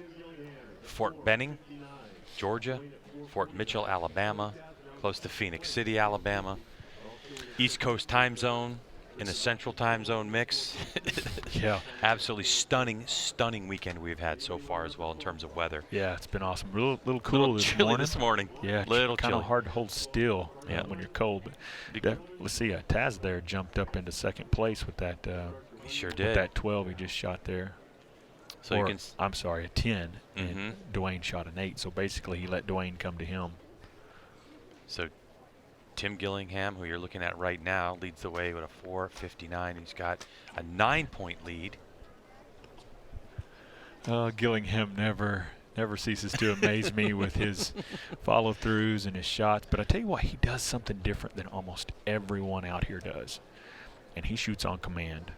Fort Benning, Georgia, Fort Mitchell, Alabama, close to Phoenix City, Alabama. East Coast time zone in a central time zone mix. Yeah. Absolutely stunning weekend we've had so far as well in terms of weather. Yeah, it's been awesome. Little cool this morning. Yeah, little kind of hard to hold still when you're cold. But let's see, Taz there jumped up into second place with that. He sure did. With that 12 he just shot there. So you can. I'm sorry, a 10, and Dwayne shot an 8. So basically, he let Dwayne come to him. So Tim Gillingham, who you're looking at right now, leads the way with a 4.59. He's got a 9-point lead. Gillingham never ceases to amaze me with his follow-throughs and his shots. But I tell you what, he does something different than almost everyone out here does, and he shoots on command.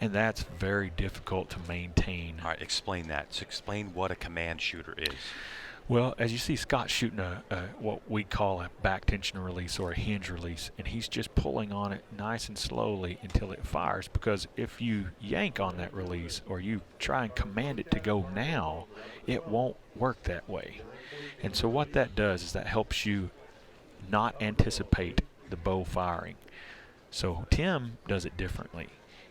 And that's very difficult to maintain. All right, explain that. So explain what a command shooter is. Well, as you see, Scott's shooting what we call a back tension release or a hinge release, and he's just pulling on it nice and slowly until it fires, because if you yank on that release or you try and command it to go now, it won't work that way. And so what that does is that helps you not anticipate the bow firing. So Tim does it differently.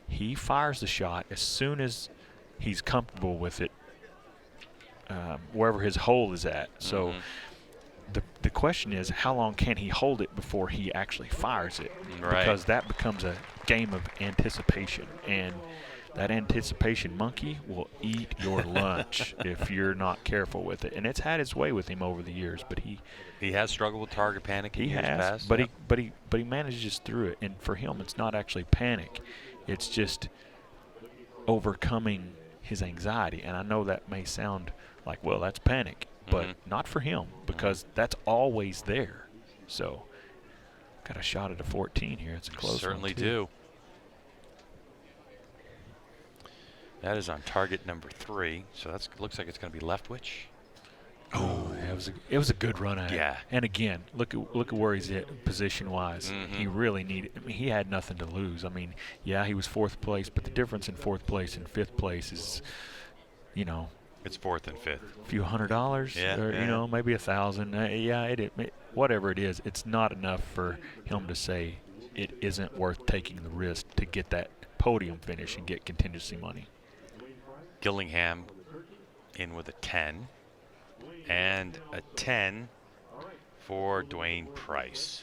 He fires the shot as soon as he's comfortable with it, wherever his hole is at. So the question is, how long can he hold it before he actually fires it? Right. Because that becomes a game of anticipation. And that anticipation monkey will eat your lunch if you're not careful with it. And it's had its way with him over the years, but he has struggled with target panic in years past. But he manages through it. And for him, it's not actually panic. It's just overcoming his anxiety. And I know that may sound like, well, that's panic, but not for him, because that's always there. So got a shot at a 14 here. It's a close one. Certainly do. That is on target number 3. So that looks like it's going to be Leftwich. Oh, it was a good run at it. Yeah. And again, look at where he's at position-wise. He really needed. I mean, he had nothing to lose. I mean, yeah, he was 4th place, but the difference in 4th place and 5th place is, you know, it's 4th and 5th. A few $100, or you know, maybe $1,000. Whatever it is, it's not enough for him to say it isn't worth taking the risk to get that podium finish and get contingency money. Gillingham in with a 10 and a 10 for Dwayne Price.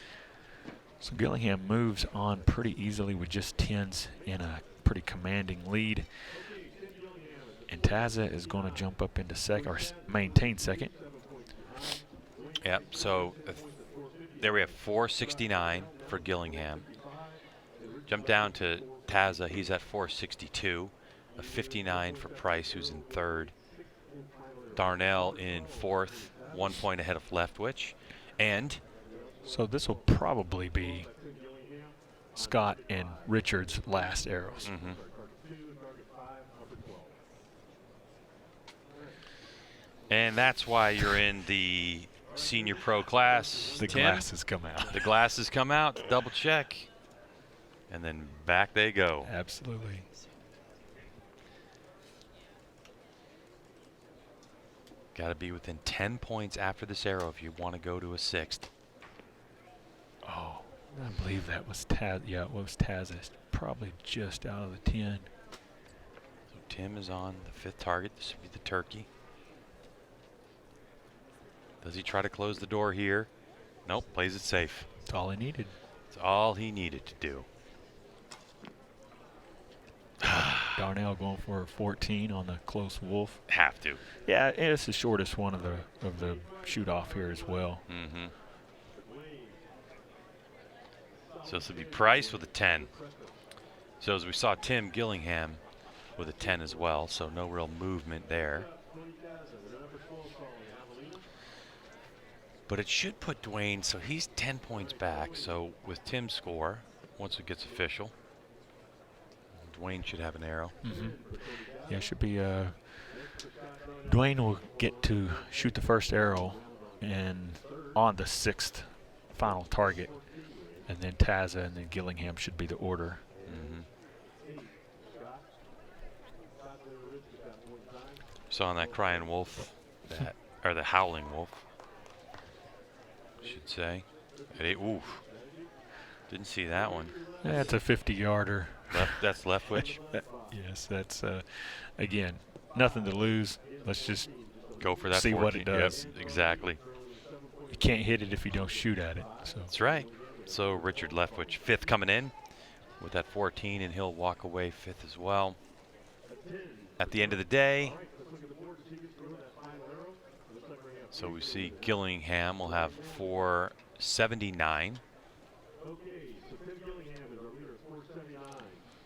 So Gillingham moves on pretty easily with just 10s in a pretty commanding lead. And Taza is going to jump up into second, or maintain second. Yep, so there we have 469 for Gillingham. Jump down to Taza, he's at 462. A 59 for Price, who's in 3rd. Darnell in 4th, 1 point ahead of Leftwich. And so this will probably be Scott and Richard's last arrows. And that's why you're in the senior pro class. The glasses come out. The glasses come out, double check, and then back they go. Absolutely. Got to be within 10 points after this arrow if you want to go to a 6th. Oh, I believe that was Taz. Yeah, it was Taz. Probably just out of the 10. So Tim is on the 5th target. This would be the turkey. Does he try to close the door here? Nope, plays it safe. That's all he needed. It's all he needed to do. Darnell going for a 14 on the close wolf. Have to. Yeah, and it's the shortest one of the shoot off here as well. So this would be Price with a 10. So as we saw, Tim Gillingham with a 10 as well. So no real movement there. But it should put Dwayne, so he's 10 points back. So with Tim's score, once it gets official, Dwayne should have an arrow. Yeah, it should be. Dwayne will get to shoot the first arrow and on the 6th final target. And then Taza and then Gillingham should be the order. Saw on that crying wolf, or the howling wolf, should say. Oof. Didn't see that one. That's a 50-yarder. That's Leftwich? Yes, that's, again, nothing to lose. Let's just go for that. See 14. what it does. Yep, exactly. You can't hit it if you don't shoot at it. So. That's right. So Richard Leftwich, 5th coming in with that 14, and he'll walk away 5th as well. At the end of the day, so we see Gillingham will have 479.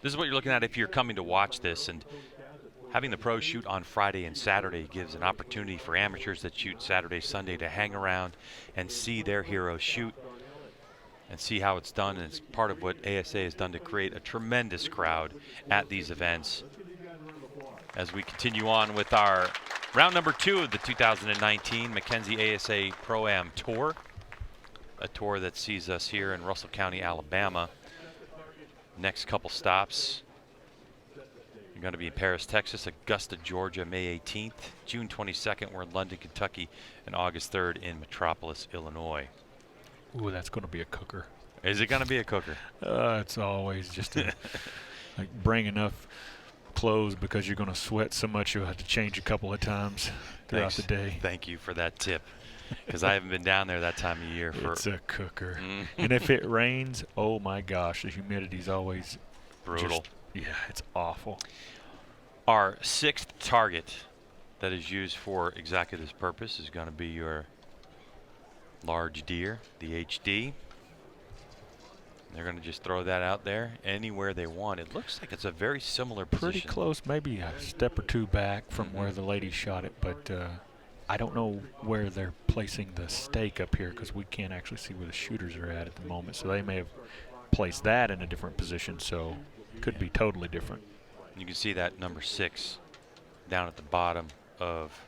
This is what you're looking at if you're coming to watch this, and having the pros shoot on Friday and Saturday gives an opportunity for amateurs that shoot Saturday, Sunday to hang around and see their heroes shoot and see how it's done. And it's part of what ASA has done to create a tremendous crowd at these events. As we continue on with our round number 2 of the 2019 Mackenzie ASA Pro-Am Tour, a tour that sees us here in Russell County, Alabama. Next couple stops, you're going to be in Paris, Texas, Augusta, Georgia, May 18th, June 22nd, we're in London, Kentucky, and August 3rd in Metropolis, Illinois. Ooh, that's going to be a cooker. Is it going to be a cooker? It's always just like bring enough clothes because you're going to sweat so much you'll have to change a couple of times throughout the day. Thank you for that tip, because I haven't been down there that time of year. It's a cooker. And if it rains, oh my gosh, the humidity's always brutal. Yeah, it's awful. Our sixth target that is used for exactly this purpose is going to be your large deer, the HD. They're going to just throw that out there anywhere they want. It looks like it's a very similar position. Pretty close, maybe a step or two back from where the lady shot it, but I don't know where they're placing the stake up here because we can't actually see where the shooters are at the moment. So they may have placed that in a different position, so it could be totally different. You can see that number 6 down at the bottom of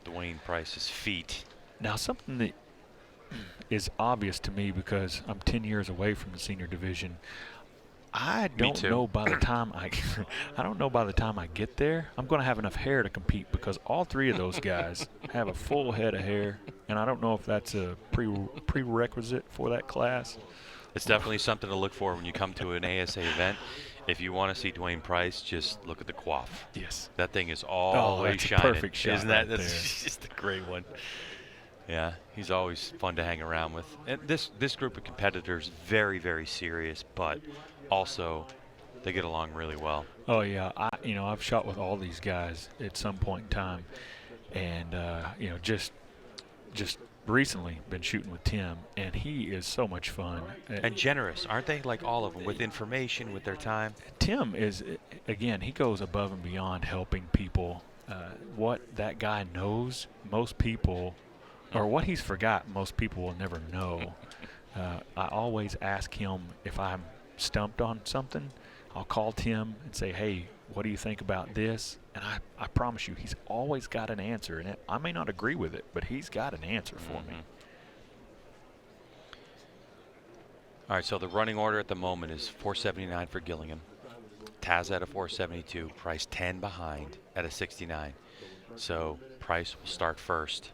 Dwayne Price's feet. Now, something that is obvious to me because I'm 10 years away from the senior division. I don't know by the time I don't know by the time I get there, I'm going to have enough hair to compete because all 3 of those guys have a full head of hair, and I don't know if that's a prerequisite for that class. It's definitely something to look for when you come to an ASA event. If you want to see Dwayne Price, just look at the coif. Yes. That thing is always shining. That's a perfect shot. Isn't that? Right That's just a great one. Yeah, he's always fun to hang around with. And this group of competitors, very, very serious, but also they get along really well. Oh yeah, I've shot with all these guys at some point in time, and just recently been shooting with Tim, and he is so much fun and generous, aren't they? Like all of them, with information, with their time. Tim is, again, he goes above and beyond helping people. What that guy knows, most people, or what he's forgot, most people will never know. I always ask him if I'm stumped on something. I'll call Tim and say, hey, what do you think about this? And I promise you, he's always got an answer. And I may not agree with it, but he's got an answer for me. All right, so the running order at the moment is 479 for Gillingham. Taz at a 472, Price 10 behind at a 69. So Price will start first.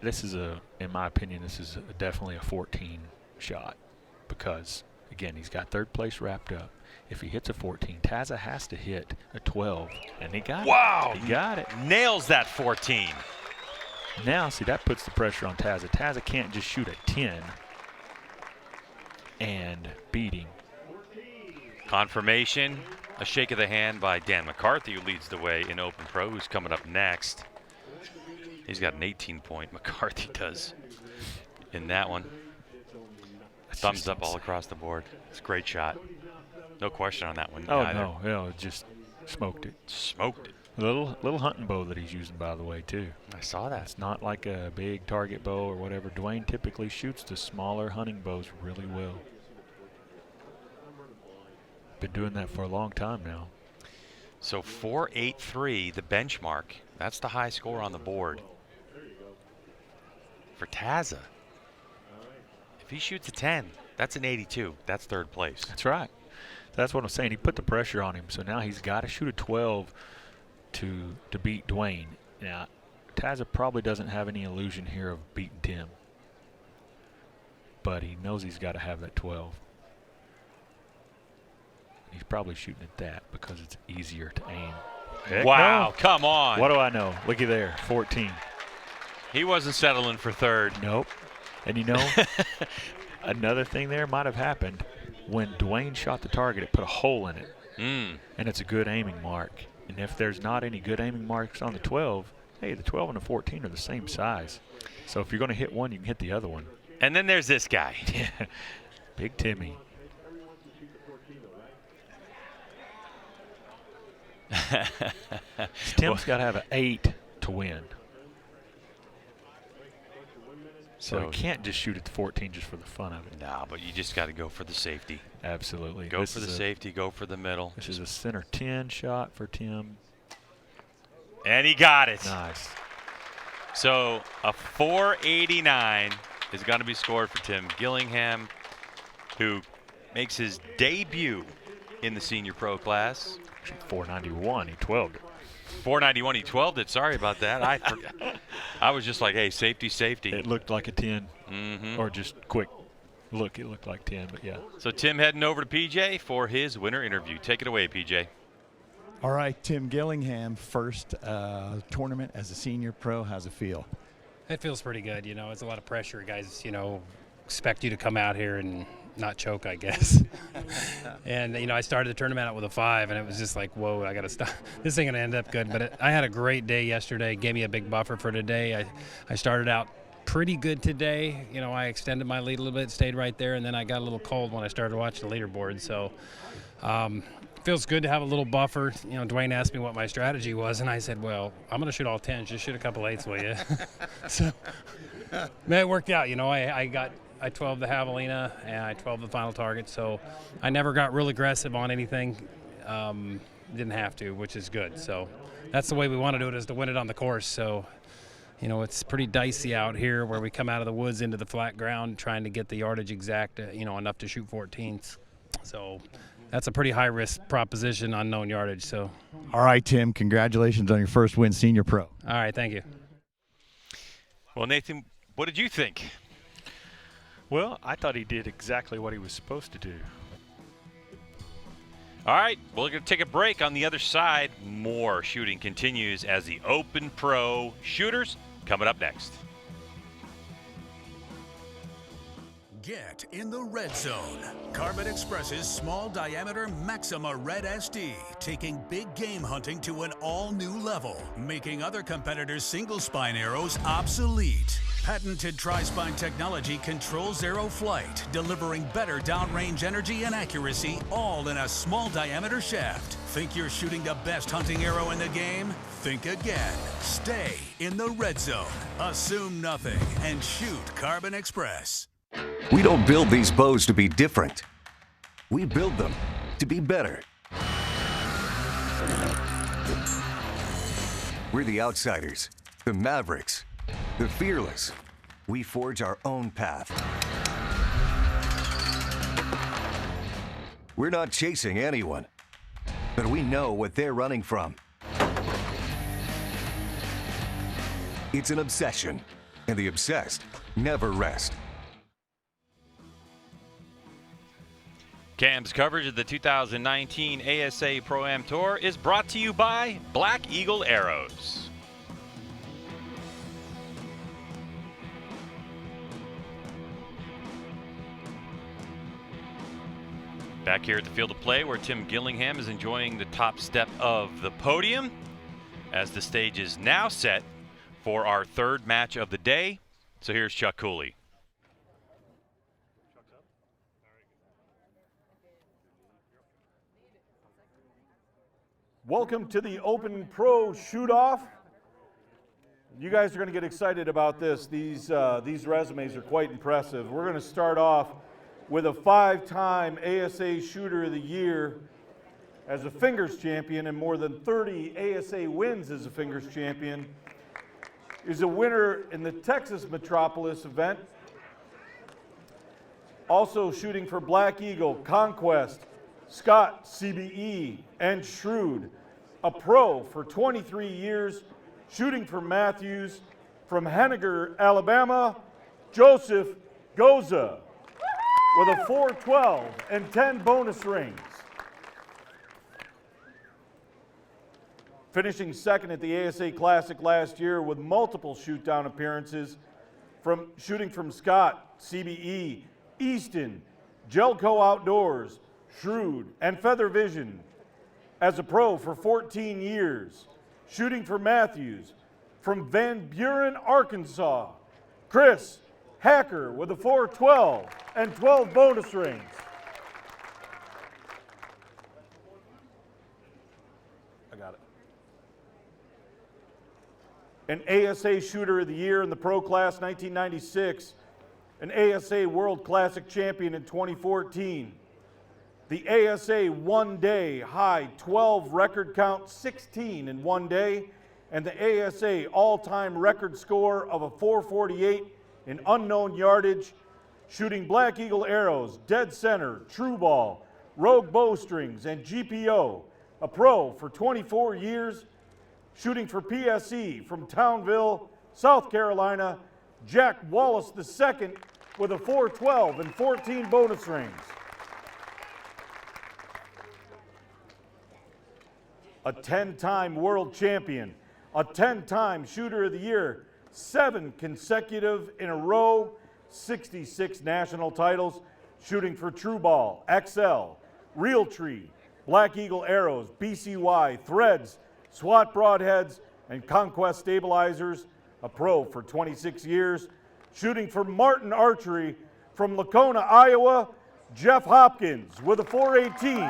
This is in my opinion, this is definitely a 14 shot because, again, he's got third place wrapped up. If he hits a 14, Taza has to hit a 12, and he got it. Wow! He got it. Nails that 14. Now, see, that puts the pressure on Taza. Taza can't just shoot a 10 and beat him. Confirmation, a shake of the hand by Dan McCarthy, who leads the way in Open Pro, who's coming up next. He's got an 18-point, McCarthy does, in that one. Thumbs up all across the board. It's a great shot. No question on that one. Oh, either. no, it just smoked it. Smoked it. Little hunting bow that he's using, by the way, too. I saw that. It's not like a big target bow or whatever. Dwayne typically shoots the smaller hunting bows really well. Been doing that for a long time now. So 483, the benchmark. That's the high score on the board for Taza. If he shoots a 10, that's an 82. That's third place. That's right. That's what I'm saying. He put the pressure on him, so now he's got to shoot a 12 to beat Dwayne. Now, Taza probably doesn't have any illusion here of beating Tim, but he knows he's got to have that 12. He's probably shooting at that because it's easier to aim. Heck wow, no. Come on. What do I know? Looky there, 14. He wasn't settling for third. Nope. And you know, another thing there might have happened. When Dwayne shot the target, it put a hole in it. And it's a good aiming mark. And if there's not any good aiming marks on the 12, hey, the 12 and the 14 are the same size. So if you're going to hit one, you can hit the other one. And then there's this guy. Yeah, Big Timmy. Tim's got to have an 8 to win. So he can't just shoot at the 14 just for the fun of it. No, but you just got to go for the safety. Absolutely. Go for the safety, go for the middle. This is a center 10 shot for Tim. And he got it. Nice. So a 489 is going to be scored for Tim Gillingham, who makes his debut in the senior pro class. 491, he 12'd it. 491, he 12'd it. Sorry about that. I forgot. I was just like, hey, safety, safety. It looked like a 10. Or just quick look, it looked like 10, but yeah. So Tim heading over to PJ for his winner interview. Take it away, PJ. All right, Tim Gillingham, first tournament as a senior pro. How's it feel? It feels pretty good. You know, it's a lot of pressure. Guys, expect you to come out here and, not choke, I guess. And, you know, I started the tournament out with a 5, and it was just like, whoa, I got to stop. This ain't going to end up good. But I had a great day yesterday, gave me a big buffer for today. I started out pretty good today. You know, I extended my lead a little bit, stayed right there, and then I got a little cold when I started watching the leaderboard. So feels good to have a little buffer. You know, Dwayne asked me what my strategy was, and I said, well, I'm going to shoot all 10s. Just shoot a couple 8s, will you? So, man, it worked out. You know, I 12 the javelina, and I 12 the final target. So I never got real aggressive on anything. Didn't have to, which is good. So that's the way we want to do it, is to win it on the course. So, you know, it's pretty dicey out here where we come out of the woods into the flat ground trying to get the yardage exact, you know, enough to shoot 14s. So that's a pretty high-risk proposition, unknown yardage. So, all right, Tim, congratulations on your first win, Senior Pro. All right, thank you. Well, Nathan, what did you think? Well, I thought he did exactly what he was supposed to do. All right, we're going to take a break. On the other side, more shooting continues as the Open Pro shooters coming up next. Get in the red zone. Carbon Express's small diameter Maxima Red SD, taking big game hunting to an all-new level, making other competitors' single spine arrows obsolete. Patented tri-spine technology controls arrow flight, delivering better downrange energy and accuracy, all in a small diameter shaft. Think you're shooting the best hunting arrow in the game? Think again. Stay in the red zone. Assume nothing and shoot Carbon Express. We don't build these bows to be different. We build them to be better. We're the outsiders, the mavericks, the fearless. We forge our own path. We're not chasing anyone, but we know what they're running from. It's an obsession, and the obsessed never rest. Cam's coverage of the 2019 ASA Pro-Am Tour is brought to you by Black Eagle Arrows. Back here at the field of play, where Tim Gillingham is enjoying the top step of the podium, as the stage is now set for our third match of the day. So here's Chuck Cooley. Welcome to the Open Pro Shoot-Off. You guys are going to get excited about this. These resumes are quite impressive. We're going to start off with a 5-time ASA Shooter of the Year as a Fingers champion and more than 30 ASA wins as a Fingers champion. Is a winner in the Texas Metropolis event. Also shooting for Black Eagle, Conquest, Scott, CBE, and Shrewd. A pro for 23 years, shooting for Matthews. From Henniger, Alabama, Joseph Goza with a 412 and 10 bonus rings. Finishing second at the ASA Classic last year with multiple shoot-down appearances, from shooting from Scott, CBE, Easton, Gelco Outdoors, Shrewd, and Feather Vision. As a pro for 14 years, shooting for Matthews. From Van Buren, Arkansas, Chris Hacker with a 412 and 12 bonus rings. I got it. An ASA Shooter of the Year in the Pro Class 1996, an ASA World Classic Champion in 2014, the ASA one-day high 12 record count 16 in one day, and the ASA all-time record score of a 448 in unknown yardage, shooting Black Eagle arrows, dead center, true ball, rogue bowstrings, and GPO. A pro for 24 years, shooting for PSE from Townville, South Carolina, Jack Wallace II with a 412 and 14 bonus rings. A 10-time world champion, a 10-time Shooter of the Year, 7 consecutive in a row, 66 national titles, shooting for True Ball, XL, Realtree, Black Eagle Arrows, BCY, Threads, SWAT Broadheads, and Conquest Stabilizers, a pro for 26 years. Shooting for Martin Archery from Lacona, Iowa, Jeff Hopkins with a 418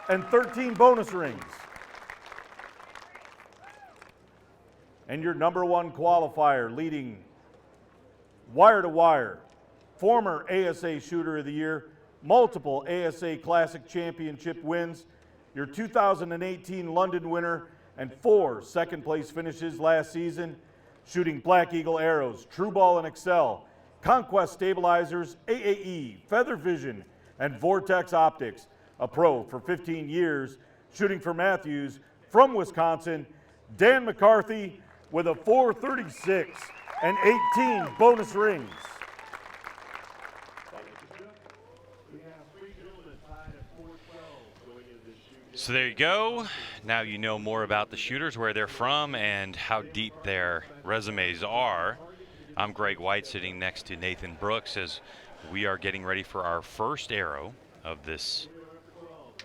and 13 bonus rings. And your number one qualifier leading wire to wire, former ASA Shooter of the Year, multiple ASA Classic Championship wins, your 2018 London winner, and 4 second place finishes last season, shooting Black Eagle Arrows, True Ball and Excel, Conquest Stabilizers, AAE, Feather Vision, and Vortex Optics, a pro for 15 years, shooting for Matthews from Wisconsin, Dan McCarthy with a 436 and 18 bonus rings. So there you go. Now you know more about the shooters, where they're from, and how deep their resumes are. I'm Greg White, sitting next to Nathan Brooks as we are getting ready for our first arrow of this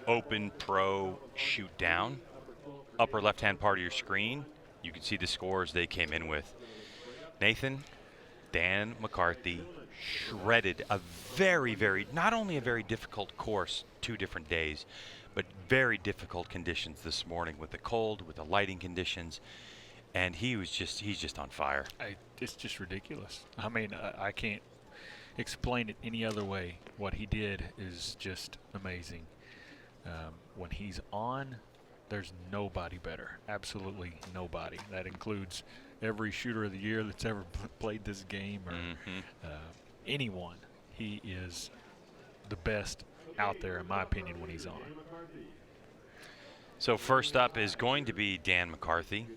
Open Pro Shootdown. Upper left-hand part of your screen, you can see the scores they came in with. Nathan, Dan McCarthy shredded a very, not only a very difficult course, 2 different days, but very difficult conditions this morning with the cold, with the lighting conditions, and he's just on fire. It's just ridiculous. I mean, I can't explain it any other way. What he did is just amazing. When he's on, there's nobody better. Absolutely nobody. That includes every shooter of the year that's ever played this game, or anyone. He is the best out there, in my opinion, when he's on. So first up is going to be Dan McCarthy.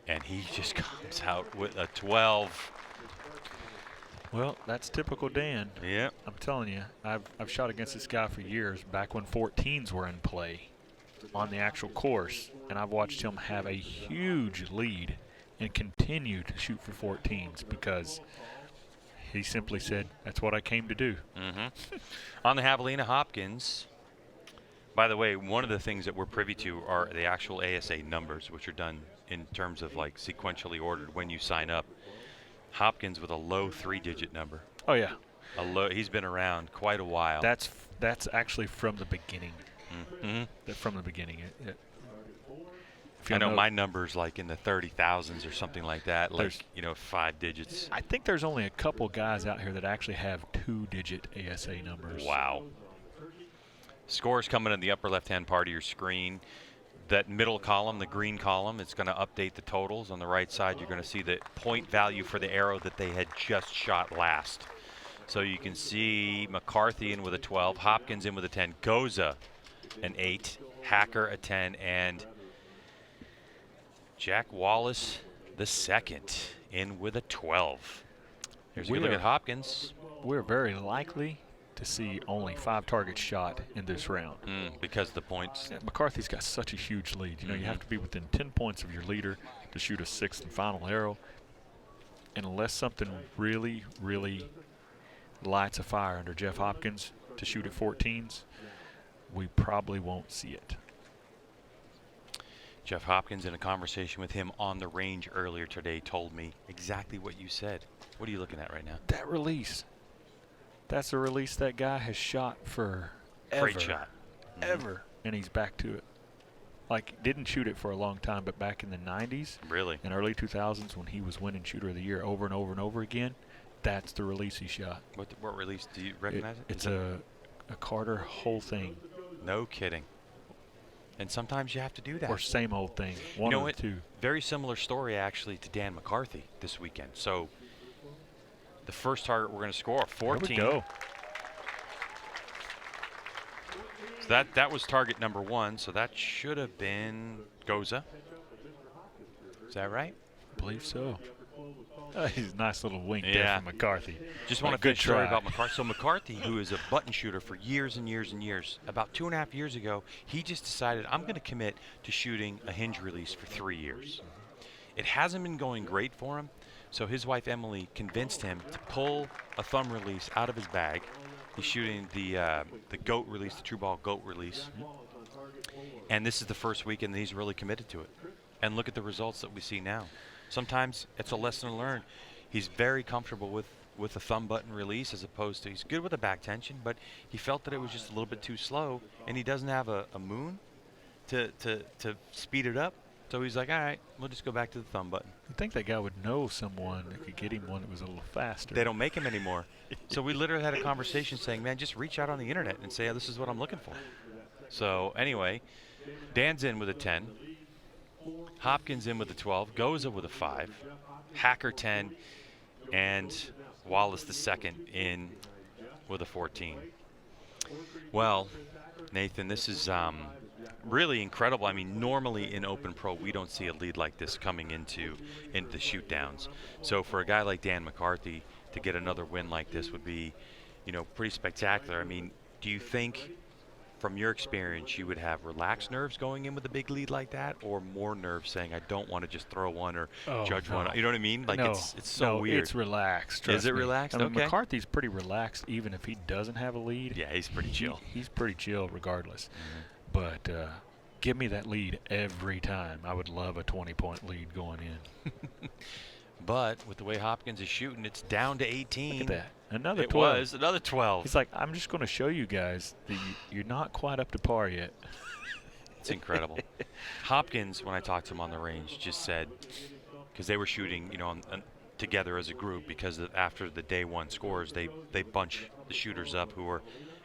And he just comes out with a 12. Well, that's typical Dan. Yeah. I'm telling you, I've shot against this guy for years, back when 14s were in play on the actual course, and I've watched him have a huge lead and continue to shoot for 14s because he simply said, that's what I came to do. On the Javelina, Hopkins. By the way, one of the things that we're privy to are the actual ASA numbers, which are done in terms of like sequentially ordered when you sign up. Hopkins with a low 3-digit number. Oh yeah, he's been around quite a while. That's actually from the beginning. From the beginning. I know my number's like in the 30,000s or something like that. Like 5 digits. I think there's only a couple guys out here that actually have 2-digit ASA numbers. Wow. Scores coming in the upper left-hand part of your screen. That middle column, the green column, it's going to update the totals. On the right side, you're going to see the point value for the arrow that they had just shot last. So you can see McCarthy in with a 12, Hopkins in with a 10, Goza an 8, Hacker a 10, and Jack Wallace the second in with a 12. Here's a good look at Hopkins. We're very likely to see only 5 targets shot in this round. Because the points. Yeah, McCarthy's got such a huge lead. You know, you have to be within 10 points of your leader to shoot a 6th and final arrow. And unless something really, really lights a fire under Jeff Hopkins to shoot at 14s, we probably won't see it. Jeff Hopkins, in a conversation with him on the range earlier today, told me exactly what you said. What are you looking at right now? That release. That's a release that guy has shot for Great shot. Ever. And he's back to it. Like, didn't shoot it for a long time, but back in the 90s. Really? And early 2000s, when he was winning Shooter of the Year over and over and over again, that's the release he shot. What release? Do you recognize it? It's a Carter whole thing. No kidding. And sometimes you have to do that. Or same old thing. One of the two. Very similar story, actually, to Dan McCarthy this weekend. So the first target we're going to score, 14. There we go. So that was target number 1. So that should have been Goza. Is that right? I believe so. He's a nice little wink there from McCarthy. Just want to finish story about McCarthy. So McCarthy, who is a button shooter for years and years and years, about 2.5 years ago, he just decided, I'm going to commit to shooting a hinge release for 3 years. It hasn't been going great for him, So his wife Emily convinced him to pull a thumb release out of his bag. He's shooting the goat release, the true ball goat release. And this is the first weekend that he's really committed to it. And look at the results that we see now. Sometimes it's a lesson learned. He's very comfortable with a thumb button release as opposed to, he's good with a back tension, but he felt that it was just a little bit too slow, and he doesn't have a moon to speed it up. So he's like, all right, we'll just go back to the thumb button. I think that guy would know someone that could get him one that was a little faster. They don't make them anymore. So we literally had a conversation saying, man, just reach out on the internet and say, oh, this is what I'm looking for. So anyway, Dan's in with a 10. Hopkins in with a 12. Goza with a 5. Hacker 10. And Wallace the second in with a 14. Well, Nathan, this is really incredible. I mean, normally in Open Pro, we don't see a lead like this coming into the shoot downs. So for a guy like Dan McCarthy to get another win like this would be, you know, pretty spectacular. I mean, do you think, from your experience, you would have relaxed nerves going in with a big lead like that, or more nerves saying, I don't want to just throw one or judge one? You know what I mean? Like, it's so weird. It's relaxed. Is it relaxed? I mean, okay. McCarthy's pretty relaxed even if he doesn't have a lead. Yeah, he's pretty chill. He's pretty chill regardless. But give me that lead every time. I would love a 20-point lead going in. But with the way Hopkins is shooting, it's down to 18. Look at that. Another 12. It was another 12. He's like, I'm just going to show you guys that you're not quite up to par yet. It's incredible. Hopkins, when I talked to him on the range, just said, because they were shooting, you know, together as a group, because after the day one scores, they bunch the shooters up who were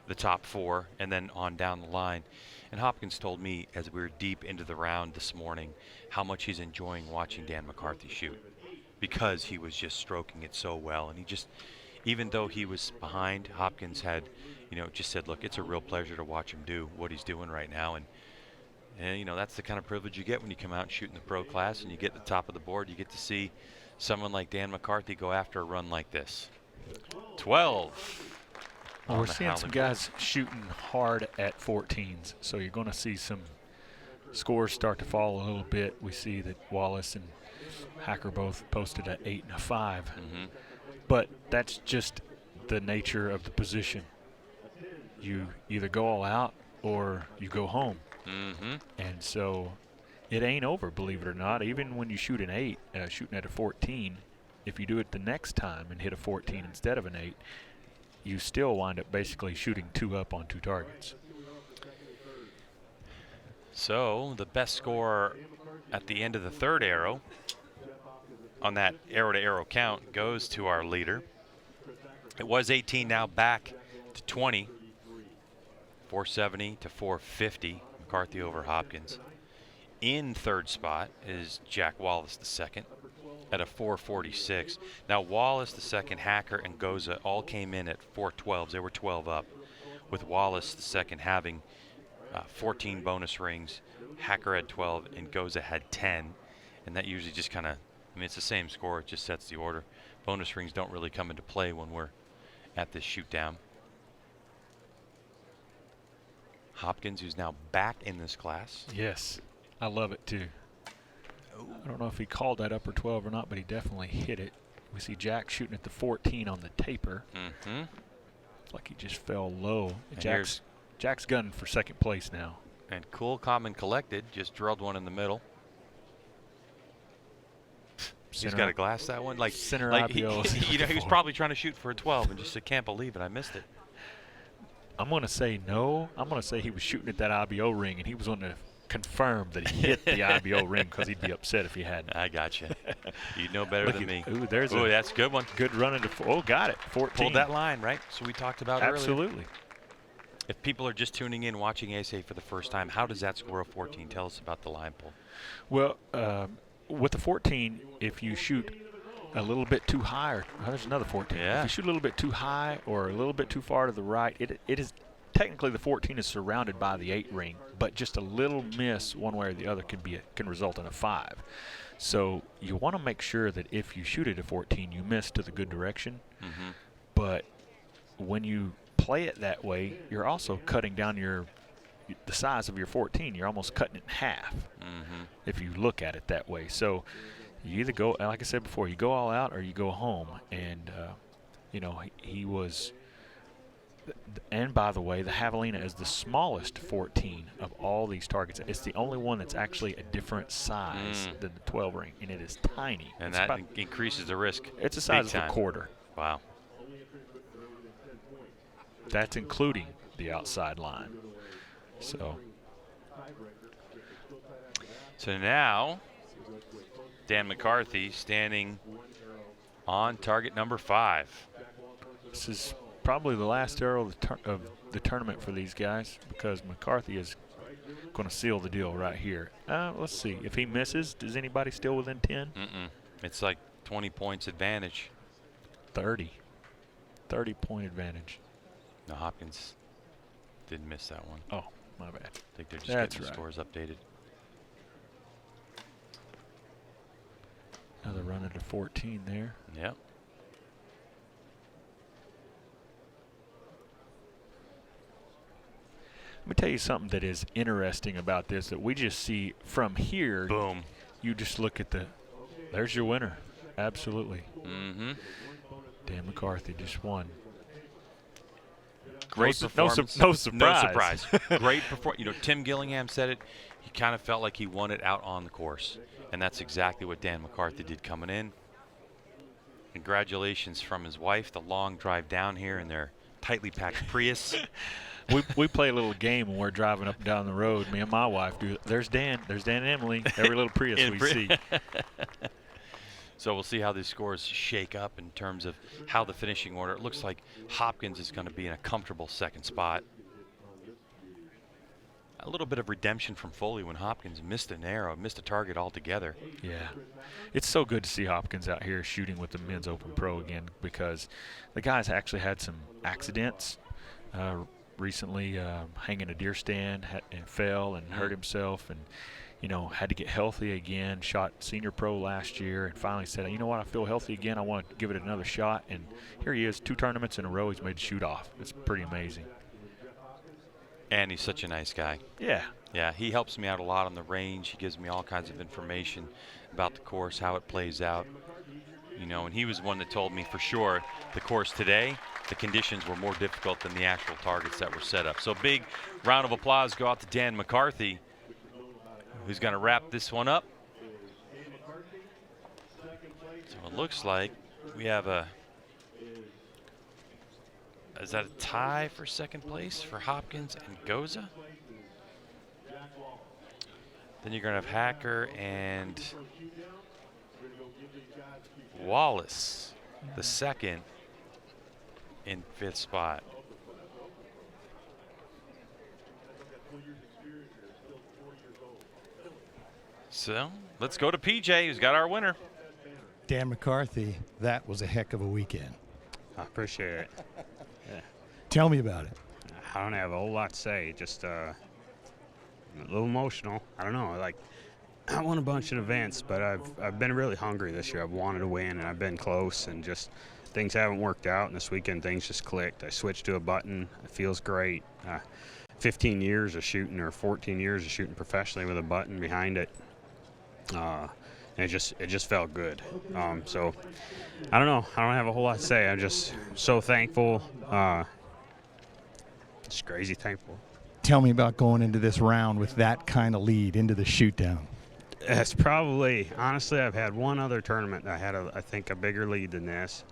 the top 4 and then on down the line. And Hopkins told me as we were deep into the round this morning how much he's enjoying watching Dan McCarthy shoot, because he was just stroking it so well. And he just, even though he was behind, Hopkins had, you know, just said, look, it's a real pleasure to watch him do what he's doing right now. And you know, that's the kind of privilege you get when you come out and shoot in the pro class and you get to the top of the board. You get to see someone like Dan McCarthy go after a run like this. 12. Well, we're seeing some guys shooting hard at 14s, so you're going to see some scores start to fall a little bit. We see that Wallace and Hacker both posted at 8 and a 5. But that's just the nature of the position. You either go all out or you go home. And so it ain't over, believe it or not. Even when you shoot an 8, shooting at a 14, if you do it the next time and hit a 14 instead of an 8, you still wind up basically shooting 2 up on 2 targets. So the best score at the end of the third arrow on that arrow-to-arrow count goes to our leader. It was 18, now back to 20. 470 to 450, McCarthy over Hopkins. In third spot is Jack Wallace II at a 446. Now Wallace II, Hacker, and Goza all came in at 412s. They were 12 up, with Wallace II having 14 bonus rings. Hacker had 12 and Goza had 10, and that usually just kind of, I mean, it's the same score, it just sets the order. Bonus rings don't really come into play when we're at this shoot down. Hopkins, who's now back in this class. Yes, I love it too. I don't know if he called that upper 12 or not, but he definitely hit it. We see Jack shooting at the 14 on the taper. It's like he just fell low. Jack's gunning for second place now. And Cool, Calm, and Collected just drilled one in the middle. He's got to glass that one. Like center like IPO. You know, he was probably trying to shoot for a 12 and just said, can't believe it, I missed it. I'm going to say no. I'm going to say he was shooting at that IBO ring, and he was going to confirm that he hit the IBO ring because he'd be upset if he hadn't. I got you. You know better than me. Ooh, that's a good one. Good run into got it. 14. Pulled that line, right? So we talked about earlier. Absolutely. If people are just tuning in, watching ASA for the first time, how does that score of 14? Tell us about the line pull. Well, with the 14, if you shoot a little bit too high, there's another 14. Yeah. If you shoot a little bit too high or a little bit too far to the right, it is technically the 14 is surrounded by the 8 ring, but just a little miss one way or the other can result in a 5. So you want to make sure that if you shoot at a 14, you miss to the good direction. But when you play it that way, you're also cutting down the size of your 14. You're almost cutting it in half if you look at it that way. So you either go, like I said before, you go all out or you go home. And, he was, and by the way, the javelina is the smallest 14 of all these targets. It's the only one that's actually a different size than the 12 ring, and it is tiny. And it's that increases the risk. It's the size of a quarter. Wow. That's including the outside line. So now, Dan McCarthy standing on target number 5. This is probably the last arrow of the tournament for these guys, because McCarthy is going to seal the deal right here. Let's see. If he misses, does anybody still within 10? It's like 20 points advantage. 30. 30-point advantage. No, Hopkins didn't miss that one. Oh, my bad. I think they're just getting the scores updated. Another run into 14 there. Yep. Let me tell you something that is interesting about this that we just see from here. Boom. You just look at there's your winner. Absolutely. Dan McCarthy just won. Great performance. No surprise. No surprise. Great performance. Tim Gillingham said it. He kind of felt like he won it out on the course. And that's exactly what Dan McCarthy did coming in. Congratulations from his wife. The long drive down here in their tightly packed Prius. We play a little game when we're driving up and down the road. Me and my wife do. There's Dan and Emily. Every little Prius we see. So we'll see how these scores shake up in terms of how the finishing order. It looks like Hopkins is going to be in a comfortable second spot. A little bit of redemption from Foley when Hopkins missed a target altogether. Yeah. It's so good to see Hopkins out here shooting with the Men's Open Pro again, because the guy's actually had some accidents. Recently hanging a deer stand and fell and hurt himself, and had to get healthy again. Shot senior pro last year and finally said, you know what, I feel healthy again. I want to give it another shot. And here he is, 2 tournaments in a row. He's made the shoot off. It's pretty amazing. And he's such a nice guy. Yeah. Yeah, he helps me out a lot on the range. He gives me all kinds of information about the course, how it plays out. And he was one that told me for sure the course today, the conditions were more difficult than the actual targets that were set up. So big round of applause go out to Dan McCarthy, who's going to wrap this one up. So it looks like we have is that a tie for second place for Hopkins and Goza? Then you're going to have Hacker and Wallace, the second, in 5th spot. So let's go to PJ, who's got our winner. Dan McCarthy, that was a heck of a weekend. I appreciate it. Yeah. Tell me about it. I don't have a whole lot to say. Just a little emotional. I don't know. I won a bunch of events, but I've been really hungry this year. I've wanted to win, and I've been close, and just things haven't worked out. And this weekend, things just clicked. I switched to a button. It feels great. 15 years of shooting, or 14 years of shooting professionally with a button behind it. And it just felt good. So I don't know. I don't have a whole lot to say. I'm just so thankful. Just crazy thankful. Tell me about going into this round with that kind of lead into the Shootdown. It's probably, honestly, I've had one other tournament that I had, I think, a bigger lead than this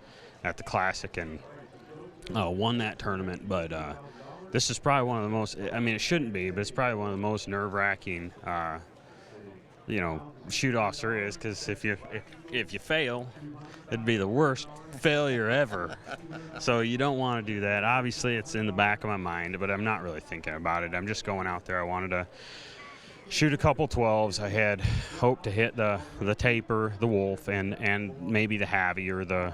at the Classic, and won that tournament. But this is probably one of the most, I mean, it shouldn't be, but it's probably one of the most nerve-wracking shoot-offs there is, because if you fail, it'd be the worst failure ever. So you don't want to do that. Obviously, it's in the back of my mind, but I'm not really thinking about it. I'm just going out there. I wanted to shoot a couple 12s. I had hoped to hit the taper, the wolf, and maybe the Havy or the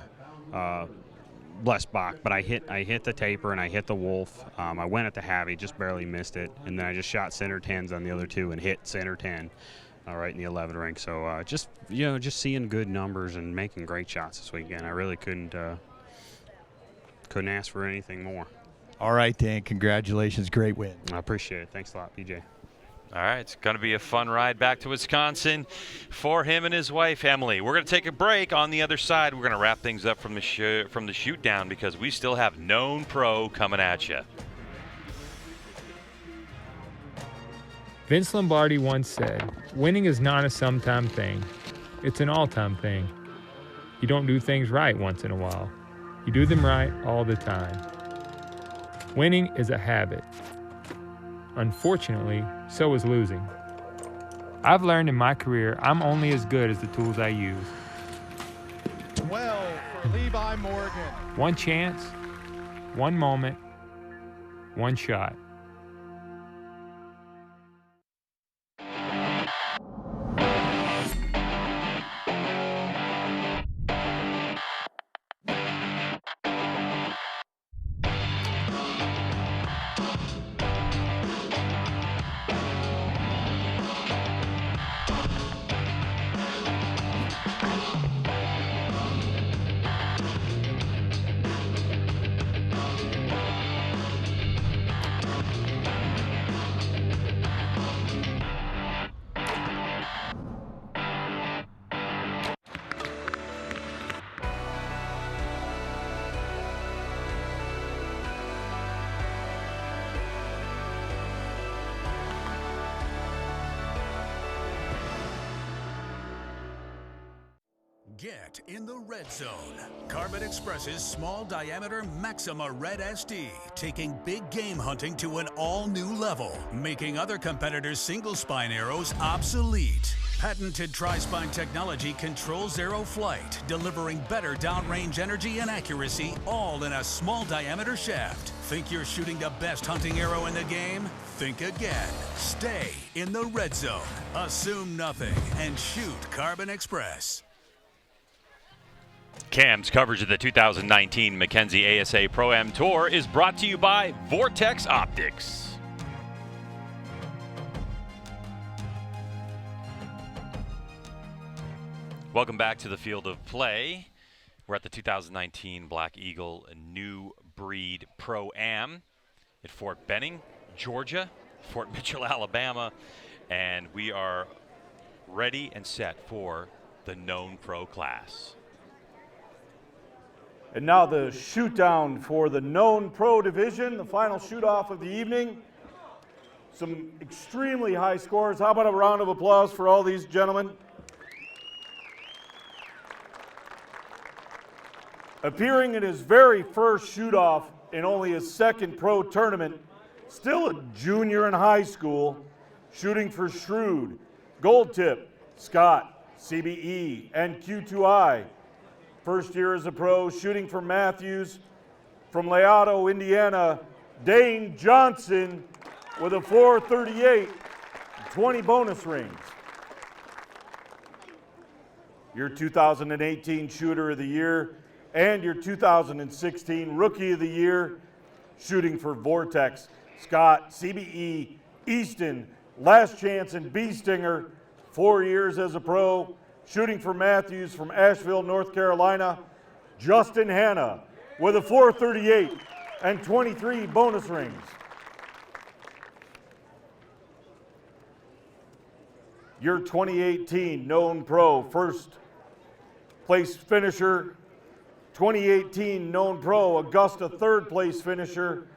Blessbach, but I hit the taper and I hit the wolf. I went at the Havy, just barely missed it, and then I just shot center 10s on the other 2 and hit center 10. Right in the 11 ring. So just seeing good numbers and making great shots this weekend. I really couldn't ask for anything more. All right, Dan, congratulations. Great win. I appreciate it. Thanks a lot, PJ. All right, it's going to be a fun ride back to Wisconsin for him and his wife, Emily. We're going to take a break. On the other side, we're going to wrap things up from the shoot down because we still have Known Pro coming at you. Vince Lombardi once said, winning is not a sometime thing. It's an all-time thing. You don't do things right once in a while. You do them right all the time. Winning is a habit. Unfortunately, so is losing. I've learned in my career I'm only as good as the tools I use. 12 for Levi Morgan. One chance, one moment, one shot. Get in the red zone. Carbon Express's small diameter Maxima Red SD, taking big game hunting to an all-new level, making other competitors' single spine arrows obsolete. Patented tri-spine technology controls arrow flight, delivering better downrange energy and accuracy, all in a small diameter shaft. Think you're shooting the best hunting arrow in the game? Think again. Stay in the red zone. Assume nothing and shoot Carbon Express. Cam's coverage of the 2019 Mackenzie ASA Pro-Am Tour is brought to you by Vortex Optics. Welcome back to the field of play. We're at the 2019 Black Eagle New Breed Pro-Am at Fort Benning, Georgia, Fort Mitchell, Alabama, and we are ready and set for the Known Pro class. And now the shoot down for the Known Pro division, the final shoot off of the evening. Some extremely high scores. How about a round of applause for all these gentlemen? Appearing in his very first shoot off in only his second pro tournament, still a junior in high school, shooting for Shrewd, Gold Tip, Scott, CBE, and Q2I. First year as a pro, shooting for Matthews. From Leato, Indiana, Dane Johnson with a 438, 20 bonus rings. Your 2018 Shooter of the Year and your 2016 Rookie of the Year, shooting for Vortex, Scott, CBE, Easton, Last Chance, and B Stinger. 4 years as a pro. Shooting for Matthews from Asheville, North Carolina, Justin Hanna with a 438 and 23 bonus rings. Your 2018 Known Pro first place finisher, 2018 Known Pro Augusta third place finisher,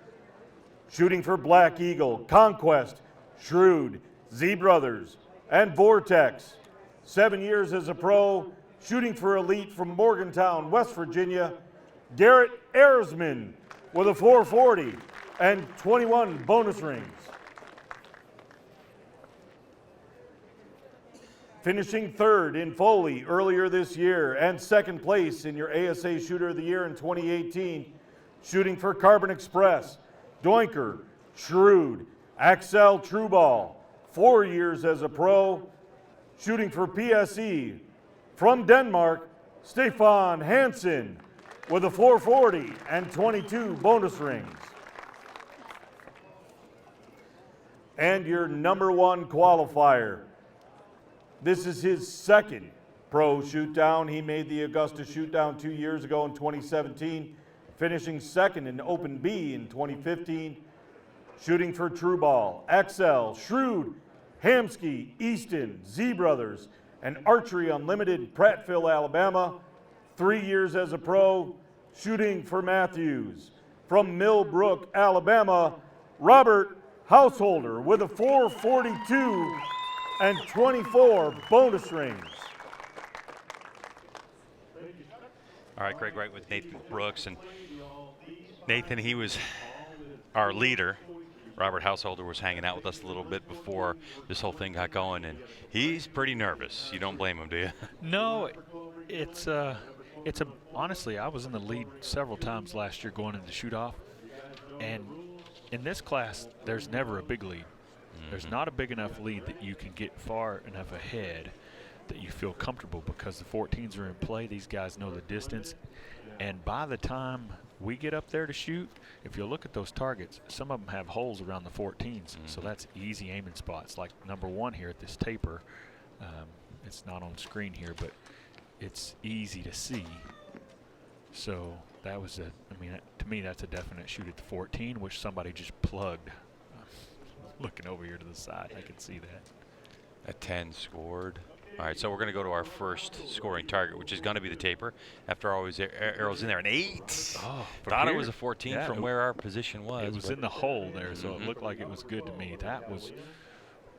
shooting for Black Eagle, Conquest, Shrewd, Z Brothers, and Vortex. 7 years as a pro, shooting for Elite from Morgantown, West Virginia, Garrett Erzman with a 440 and 21 bonus rings. Finishing third in Foley earlier this year and second place in your ASA Shooter of the Year in 2018, shooting for Carbon Express, Doinker, Shrewd, Axel Trueball. 4 years as a pro, shooting for PSE from Denmark, Stefan Hansen with a 440 and 22 bonus rings. And your number one qualifier. This is his second pro shoot down. He made the Augusta shoot down 2 years ago in 2017, finishing second in Open B in 2015, shooting for Trueball, XL, Shrewd, Hamsky, Easton, Z Brothers, and Archery Unlimited, Prattville, Alabama. 3 years as a pro, shooting for Matthews. From Millbrook, Alabama, Robert Householder with a 442 and 24 bonus rings. All right, Greg Wright with Nathan Brooks. And Nathan, he was our leader. Robert Householder was hanging out with us a little bit before this whole thing got going, and he's pretty nervous. You don't blame him, do you? No, honestly, I was in the lead several times last year going into shoot-off, and in this class, there's never a big lead. There's not a big enough lead that you can get far enough ahead that you feel comfortable, because the 14s are in play. These guys know the distance, and by the time we get up there to shoot, if you look at those targets, some of them have holes around the 14s, so that's easy aiming spots. Like number 1 here at this taper, it's not on screen here, but it's easy to see. So that was to me, that's a definite shoot at the 14, which somebody just plugged. Looking over here to the side, I can see that. A 10 scored. All right, so we're going to go to our first scoring target, which is going to be the taper. After all, arrows in there, an 8. Oh, thought it was a 14 from where our position was. It was in the hole there, so it looked like it was good to me. That was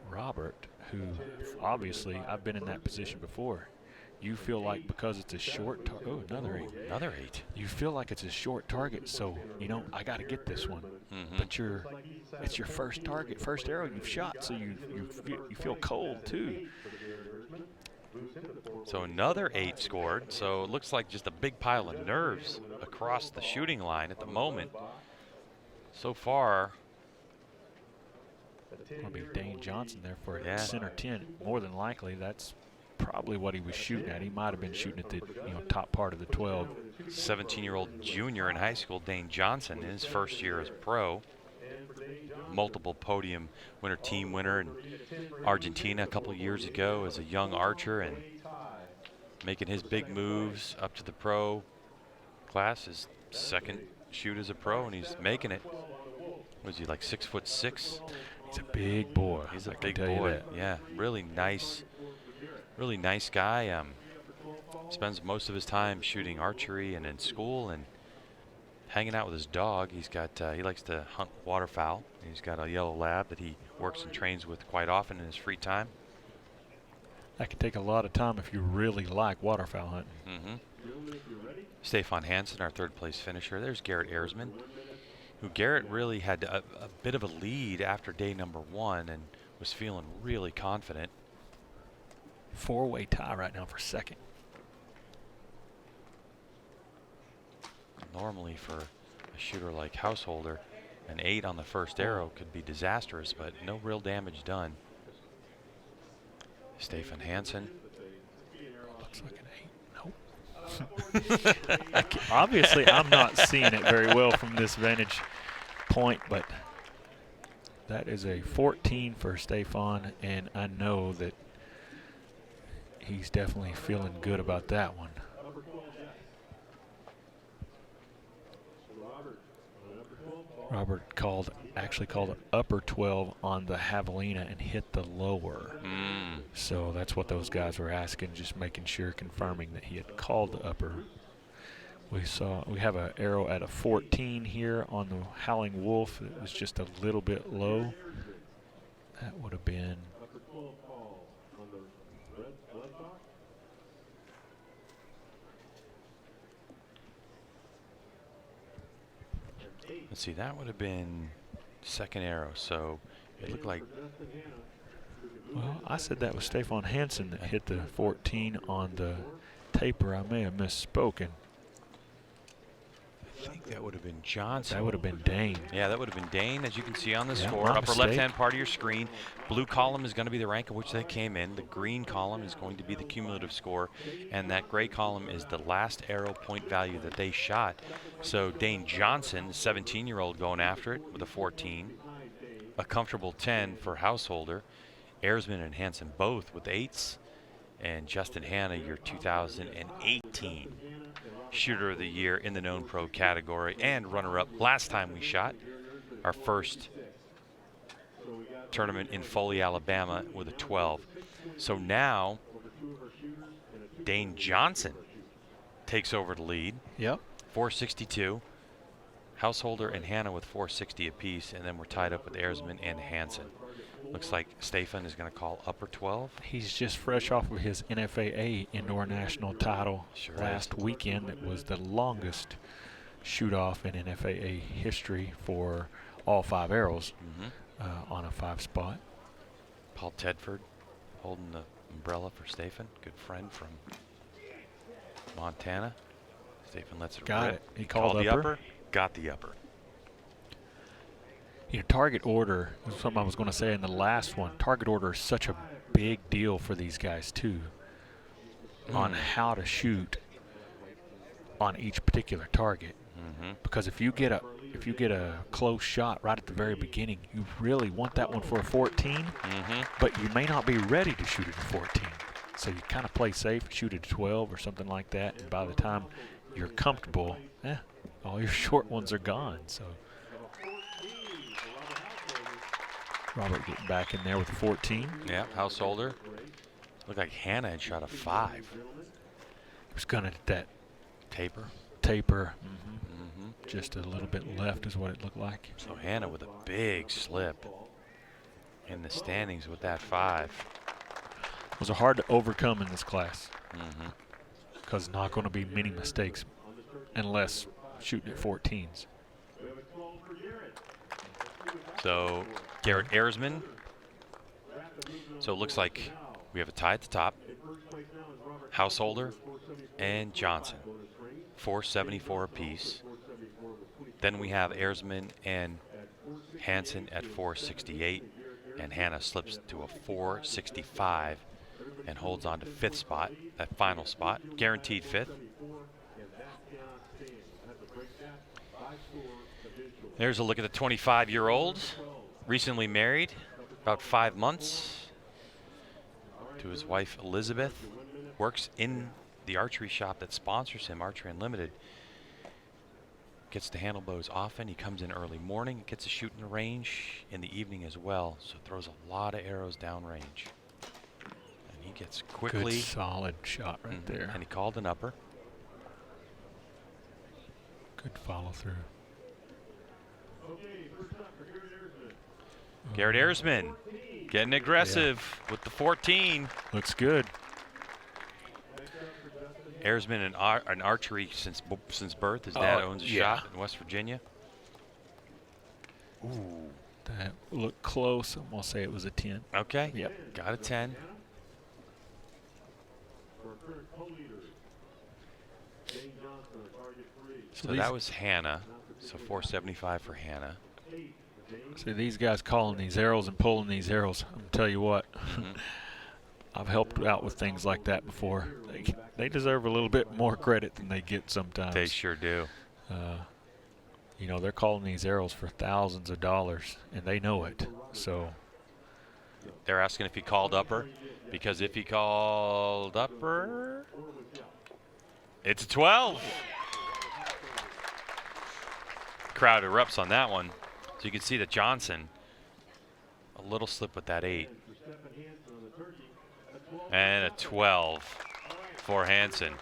Robert, who obviously I've been in that position before. You feel like because it's a short target, oh, another 8. Another 8. You feel like it's a short target, so I got to get this one. But it's your first target, first arrow you've shot, so you feel cold too. So another 8 scored. So it looks like just a big pile of nerves across the shooting line at the moment. So far, It'll be Dane Johnson there for a center 10. More than likely, that's probably what he was shooting at. He might have been shooting at the top part of the 12. 17-year-old junior in high school, Dane Johnson, in his first year as pro. Multiple podium winner, team winner in Argentina a couple of years ago as a young archer, and making his big moves up to the pro class. His second shoot as a pro, and he's making it. Was he like 6'6"? He's a big boy. He's a big boy. Yeah, really nice guy. Spends most of his time shooting archery and in school and hanging out with his dog. He's got he likes to hunt waterfowl. He's got a yellow lab that he works and trains with quite often in his free time. That can take a lot of time if you really like waterfowl hunting. Stefan Hansen, our third place finisher. There's Garrett Ersman, who Garrett really had a bit of a lead after day number 1 and was feeling really confident. 4-way tie right now for second. Normally for a shooter like Householder, an 8 on the first arrow could be disastrous, but no real damage done. Stefan Hansen. Looks like an 8. Nope. Obviously, I'm not seeing it very well from this vantage point, but that is a 14 for Stefan, and I know that he's definitely feeling good about that one. Robert actually called an upper 12 on the javelina and hit the lower. So that's what those guys were asking, just making sure, confirming that he had called the upper. We have an arrow at a 14 here on the Howling Wolf. It was just a little bit low. That would have been Let's see, that would have been second arrow, so it looked like... Well, I said that was Stefan Hansen that hit the 14 on the taper. I may have misspoken. I think that would have been Johnson. That would have been Dane. Yeah, that would have been Dane, as you can see on the Yeah, score. my Upper mistake. left-hand part of your screen. Blue column is going to be the rank in which they came in. The green column is going to be the cumulative score. And that gray column is the last arrow point value that they shot. So Dane Johnson, the 17-year-old, going after it with a 14. A comfortable 10 for Householder. Ersman and Hansen both with 8s. And Justin Hanna, your 2018 Shooter of the Year in the known pro category and runner-up last time we shot. Our first tournament in Foley, Alabama with a 12. So now Dane Johnson takes over the lead. Yep. 462. Householder and Hannah with 460 apiece, and then we're tied up with Erzman and Hansen. Looks like Stefan is going to call upper 12. He's just fresh off of his NFAA Indoor National title last weekend. It was the longest shoot-off in NFAA history for all 5 arrows on a 5 spot. Paul Tedford holding the umbrella for Stefan. Good friend from Montana. Stefan lets it Got rip. it. He called the upper. upper. Got the upper. You know, target order is something I was going to say in the last one. Target order is such a big deal for these guys too, on how to shoot on each particular target. Because if you get a close shot right at the very beginning, you really want that one for a 14, but you may not be ready to shoot it at 14. So you kind of play safe, shoot it at 12 or something like that, and by the time you're comfortable, all your short ones are gone. So Robert getting back in there with a 14. Yeah, Householder. Looked like Hannah had shot a 5. He was gunning at that taper. Just a little bit left is what it looked like. So Hannah with a big slip in the standings with that 5. Those are hard to overcome in this class. Because not going to be many mistakes unless shooting at 14s. So Garrett Erzman. So it looks like we have a tie at the top. Householder and Johnson. 474 apiece. Then we have Erzman and Hansen at 468. And Hannah slips to a 465 and holds on to 5th spot, that final spot, guaranteed 5th. There's a look at the 25-year-old, recently married, about 5 months, to his wife Elizabeth. Works in the archery shop that sponsors him, Archery Unlimited. Gets to handle bows often. He comes in early morning, gets to shoot in the range in the evening as well, so throws a lot of arrows downrange. And he gets quickly. Good solid shot right there. And he called an upper. Good follow through. Garrett Erzman getting aggressive with the 14. Looks good. Erzman an archery since birth. His dad owns a shop in West Virginia. Ooh, that looked close. I'm gonna say it was a 10. Okay. Yep. Got a 10. So that was Hannah. So 475 for Hannah. See these guys calling these arrows and pulling these arrows. I'm gonna tell you what. I've helped out with things like that before. They deserve a little bit more credit than they get sometimes. They sure do. You know, they're calling these arrows for thousands of dollars, and they know it. So they're asking if he called upper, because if he called upper, it's a 12. Crowd erupts on that one. So you can see that Johnson, a little slip with that 8. And a 12 for Hansen.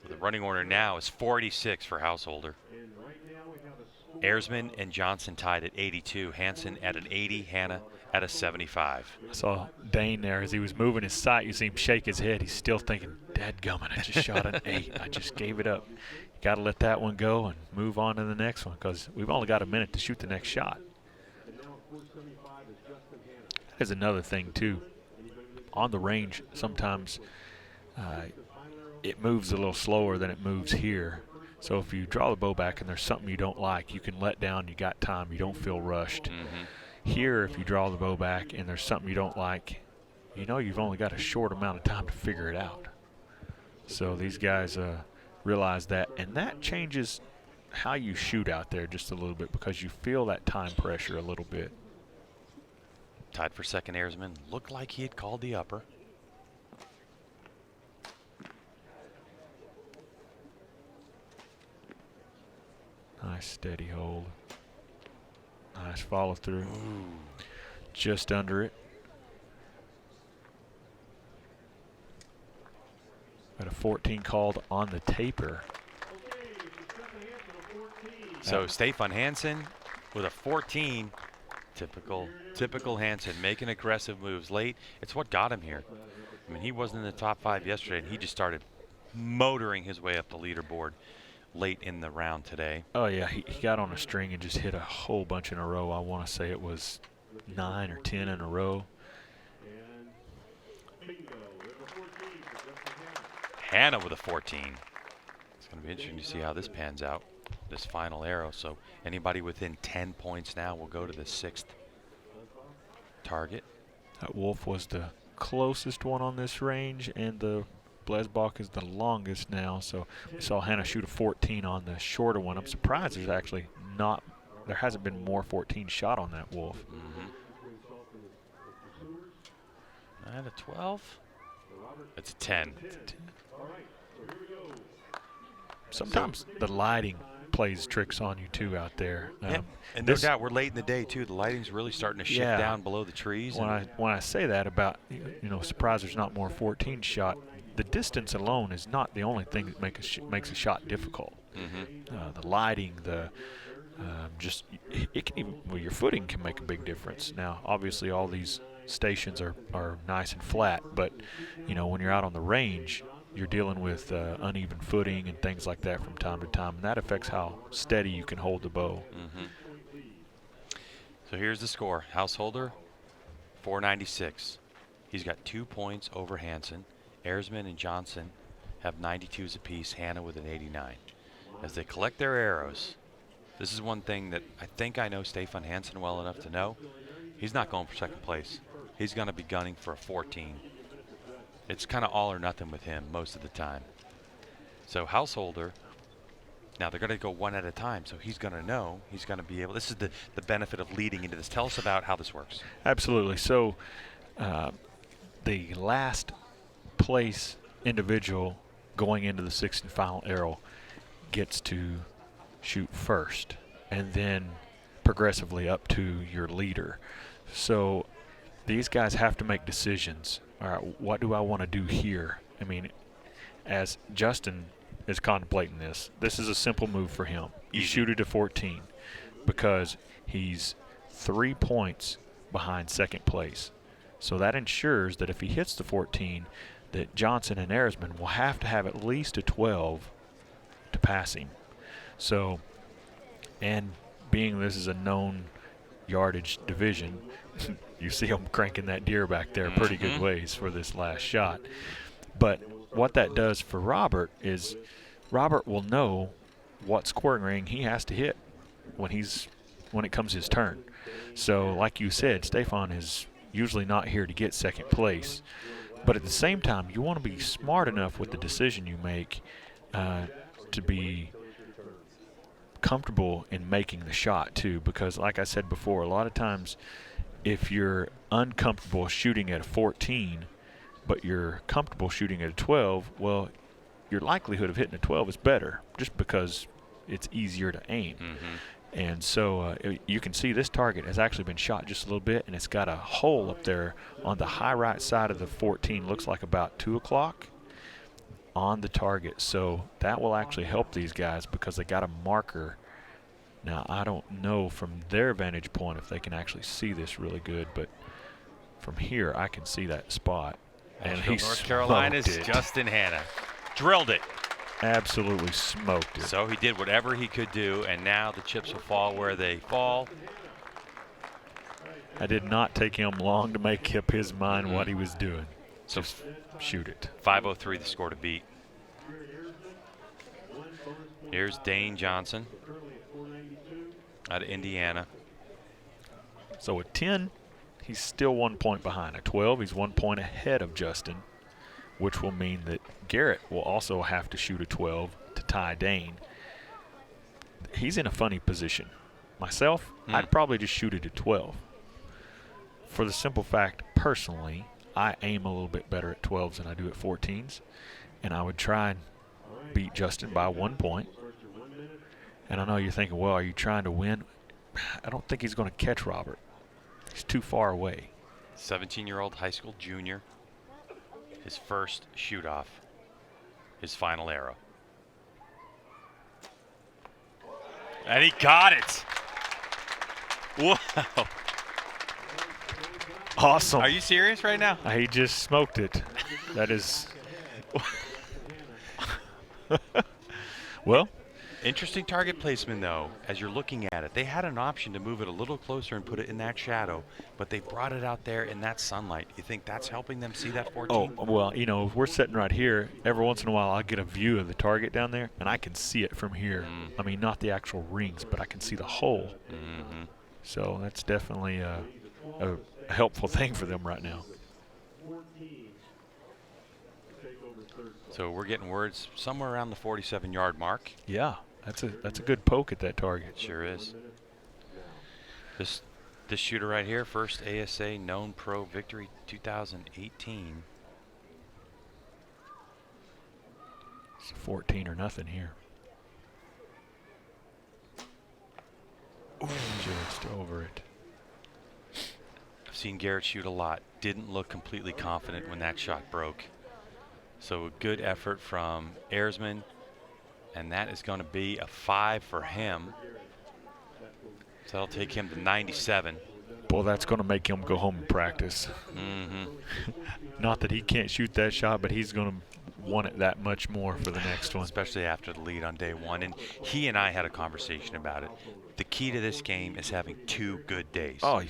The running order now is 46 for Householder. Erzman and Johnson tied at 82. Hansen at an 80. Hannah at a 75. I saw Dane there as he was moving his sight. You see him shake his head. He's still thinking, dadgummit, I just shot an 8. I just gave it up. You got to let that one go and move on to the next one because we've only got a minute to shoot the next shot. There's another thing, too. On the range, sometimes it moves a little slower than it moves here. So if you draw the bow back and there's something you don't like, you can let down, you got time, you don't feel rushed. Here, if you draw the bow back and there's something you don't like, you know you've only got a short amount of time to figure it out. So these guys realize that, and that changes how you shoot out there just a little bit because you feel that time pressure a little bit. Tied for second, Erzman. Looked like he had called the upper. Nice steady hold. Nice follow through. Just under it. Got a 14 called on the taper. So Stefan Hansen with a 14. Typical Hansen, making aggressive moves late. It's what got him here. I mean, he wasn't in the top 5 yesterday, and he just started motoring his way up the leaderboard late in the round today. Oh, yeah, he got on a string and just hit a whole bunch in a row. I want to say it was 9 or 10 in a row. Hannah with a 14. It's going to be interesting to see how this pans out, this final arrow. So anybody within 10 points now will go to the 6th target. That Wolf was the closest one on this range, and the Blesbach is the longest now. So we saw Hannah shoot a 14 on the shorter one. I'm surprised there's actually not, there hasn't been more 14 shot on that Wolf. And a 12. It's a 10. Sometimes the lighting plays tricks on you too out there. And no doubt we're late in the day too. The lighting's really starting to shift down below the trees. When I say that about, surprised there's not more 14 shot, the distance alone is not the only thing that makes a shot difficult. The lighting, it can even, your footing can make a big difference. Now, obviously, all these stations are nice and flat, but when you're out on the range, you're dealing with uneven footing and things like that from time to time, and that affects how steady you can hold the bow. So here's the score. Householder, 496. He's got 2 points over Hansen. Erzman and Johnson have 92s apiece, Hannah with an 89. As they collect their arrows, this is one thing that I think I know Stefan Hansen well enough to know. He's not going for second place. He's going to be gunning for a 14. It's kind of all or nothing with him most of the time. So Householder, now they're going to go one at a time, so he's going to know, he's going to be able, this is the benefit of leading into this. Tell us about how this works. Absolutely. So the last place individual going into the 6th and final arrow gets to shoot first, and then progressively up to your leader. So these guys have to make decisions. All right, what do I want to do here? I mean, as Justin is contemplating this is a simple move for him. You shoot it to 14 because he's 3 points behind second place. So that ensures that if he hits the 14, that Johnson and Erzman will have to have at least a 12 to pass him. So, and being this is a known yardage division, you see him cranking that deer back there pretty good ways for this last shot. But what that does for Robert is Robert will know what scoring ring he has to hit when it comes his turn. So like you said, Stefan is usually not here to get second place. But at the same time, you want to be smart enough with the decision you make to be comfortable in making the shot too, because like I said before, a lot of times if you're uncomfortable shooting at a 14 but you're comfortable shooting at a 12, well, your likelihood of hitting a 12 is better just because it's easier to aim. And so you can see this target has actually been shot just a little bit, and it's got a hole up there on the high right side of the 14, looks like about 2 o'clock on the target. So that will actually help these guys because they got a marker. Now, I don't know from their vantage point if they can actually see this really good, but from here I can see that spot. And he North Carolina's smoked it. Justin Hannah drilled it. Absolutely smoked it. So he did whatever he could do, and now the chips will fall where they fall. It did not take him long to make up his mind what he was doing. So just shoot it. 5:03 the score to beat. Here's Dane Johnson out of Indiana. So at 10, he's still 1 point behind. At 12, he's 1 point ahead of Justin, which will mean that Garrett will also have to shoot a 12 to tie Dane. He's in a funny position. Myself, I'd probably just shoot it at 12. For the simple fact, personally, I aim a little bit better at 12s than I do at 14s, and I would try and beat Justin by 1 point. And I know you're thinking, well, are you trying to win? I don't think he's going to catch Robert. He's too far away. 17-year-old high school junior. His first shoot-off. His final arrow. And he got it. Wow. Awesome. Are you serious right now? He just smoked it. That is. Well. Interesting target placement, though, as you're looking at it. They had an option to move it a little closer and put it in that shadow, but they brought it out there in that sunlight. You think that's helping them see that 14? Oh, well, you know, if we're sitting right here, every once in a while I'll get a view of the target down there, and I can see it from here. I mean, not the actual rings, but I can see the hole. Mm-hmm. So that's definitely a helpful thing for them right now. So we're getting words somewhere around the 47-yard mark. Yeah, that's a good poke at that target. Sure is. This shooter right here, first ASA known pro victory 2018. It's 14 or nothing here. Ooh. Just over it. I've seen Garrett shoot a lot. Didn't look completely confident when that shot broke. So a good effort from Ayresman, and that is going to be a 5 for him. So that'll take him to 97. Boy, that's going to make him go home and practice. Mm-hmm. Not that he can't shoot that shot, but he's going to want it that much more for the next one. Especially after the lead on day one. And he and I had a conversation about it. The key to this game is having 2 good days. Oh,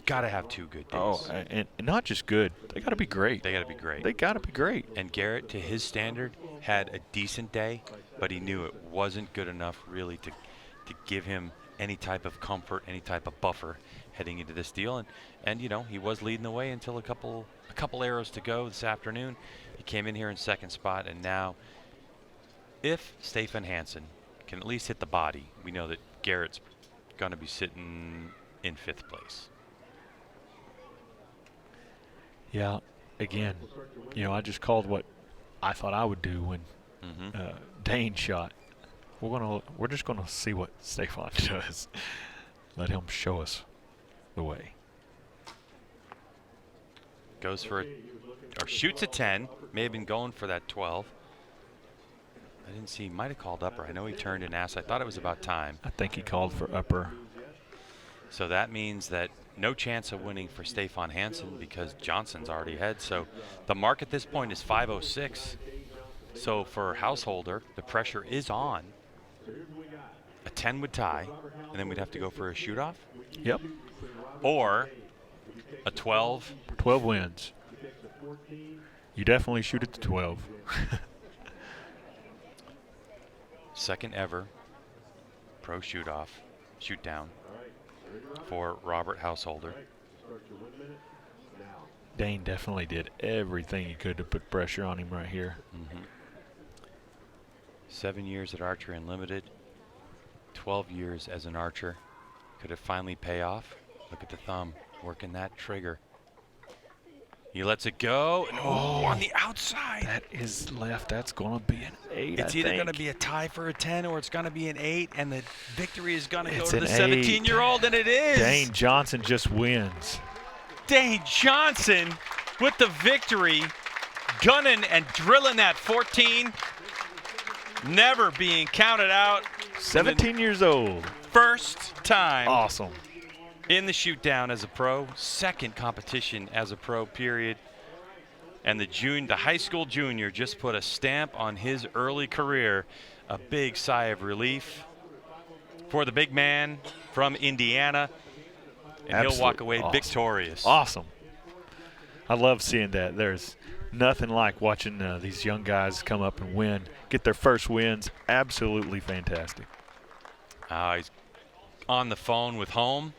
got to have 2 good days. Oh, and not just good. They got to be great. They got to be great. They got to be great. And Garrett, to his standard, had a decent day, but he knew it wasn't good enough really to give him any type of comfort, any type of buffer heading into this deal. And you know, he was leading the way until a couple arrows to go this afternoon. He came in here in second spot, and now if Stefan Hansen can at least hit the body, we know that Garrett's going to be sitting in 5th place. Yeah, again, you know, I just called what I thought I would do when Dane shot. We're just gonna see what Stefan does. Let him show us the way. Goes for or shoots a 10. May have been going for that 12. I didn't see. He might have called upper. I know he turned and asked. I thought it was about time. I think he called for upper. So that means that no chance of winning for Stefan Hansen because Johnson's already ahead. So the mark at this point is 5:06. So for Householder, the pressure is on. A 10 would tie, and then we'd have to go for a shoot-off? Yep. Or a 12. 12 wins. You definitely shoot at the 12. Second ever pro shoot-off, shoot-down for Robert Householder. Dane definitely did everything he could to put pressure on him right here. 7 years at Archery Unlimited, 12 years as an archer. Could it finally pay off? Look at the thumb, working that trigger. He lets it go, and on the outside. That is left. That's going to be an 8, It's either going to be a tie for a 10 or it's going to be an 8, and the victory is going to go It's to the an 17-year-old, and it is. Dane Johnson just wins. Dane Johnson with the victory, gunning and drilling that 14. Never being counted out. 17 years old. First time. Awesome. In the shoot down as a pro. Second competition as a pro, period. And the high school junior just put a stamp on his early career. A big sigh of relief for the big man from Indiana. And he'll walk away victorious. Awesome. I love seeing that. There's nothing like watching these young guys come up and win, get their first wins. Absolutely fantastic. He's on the phone with home.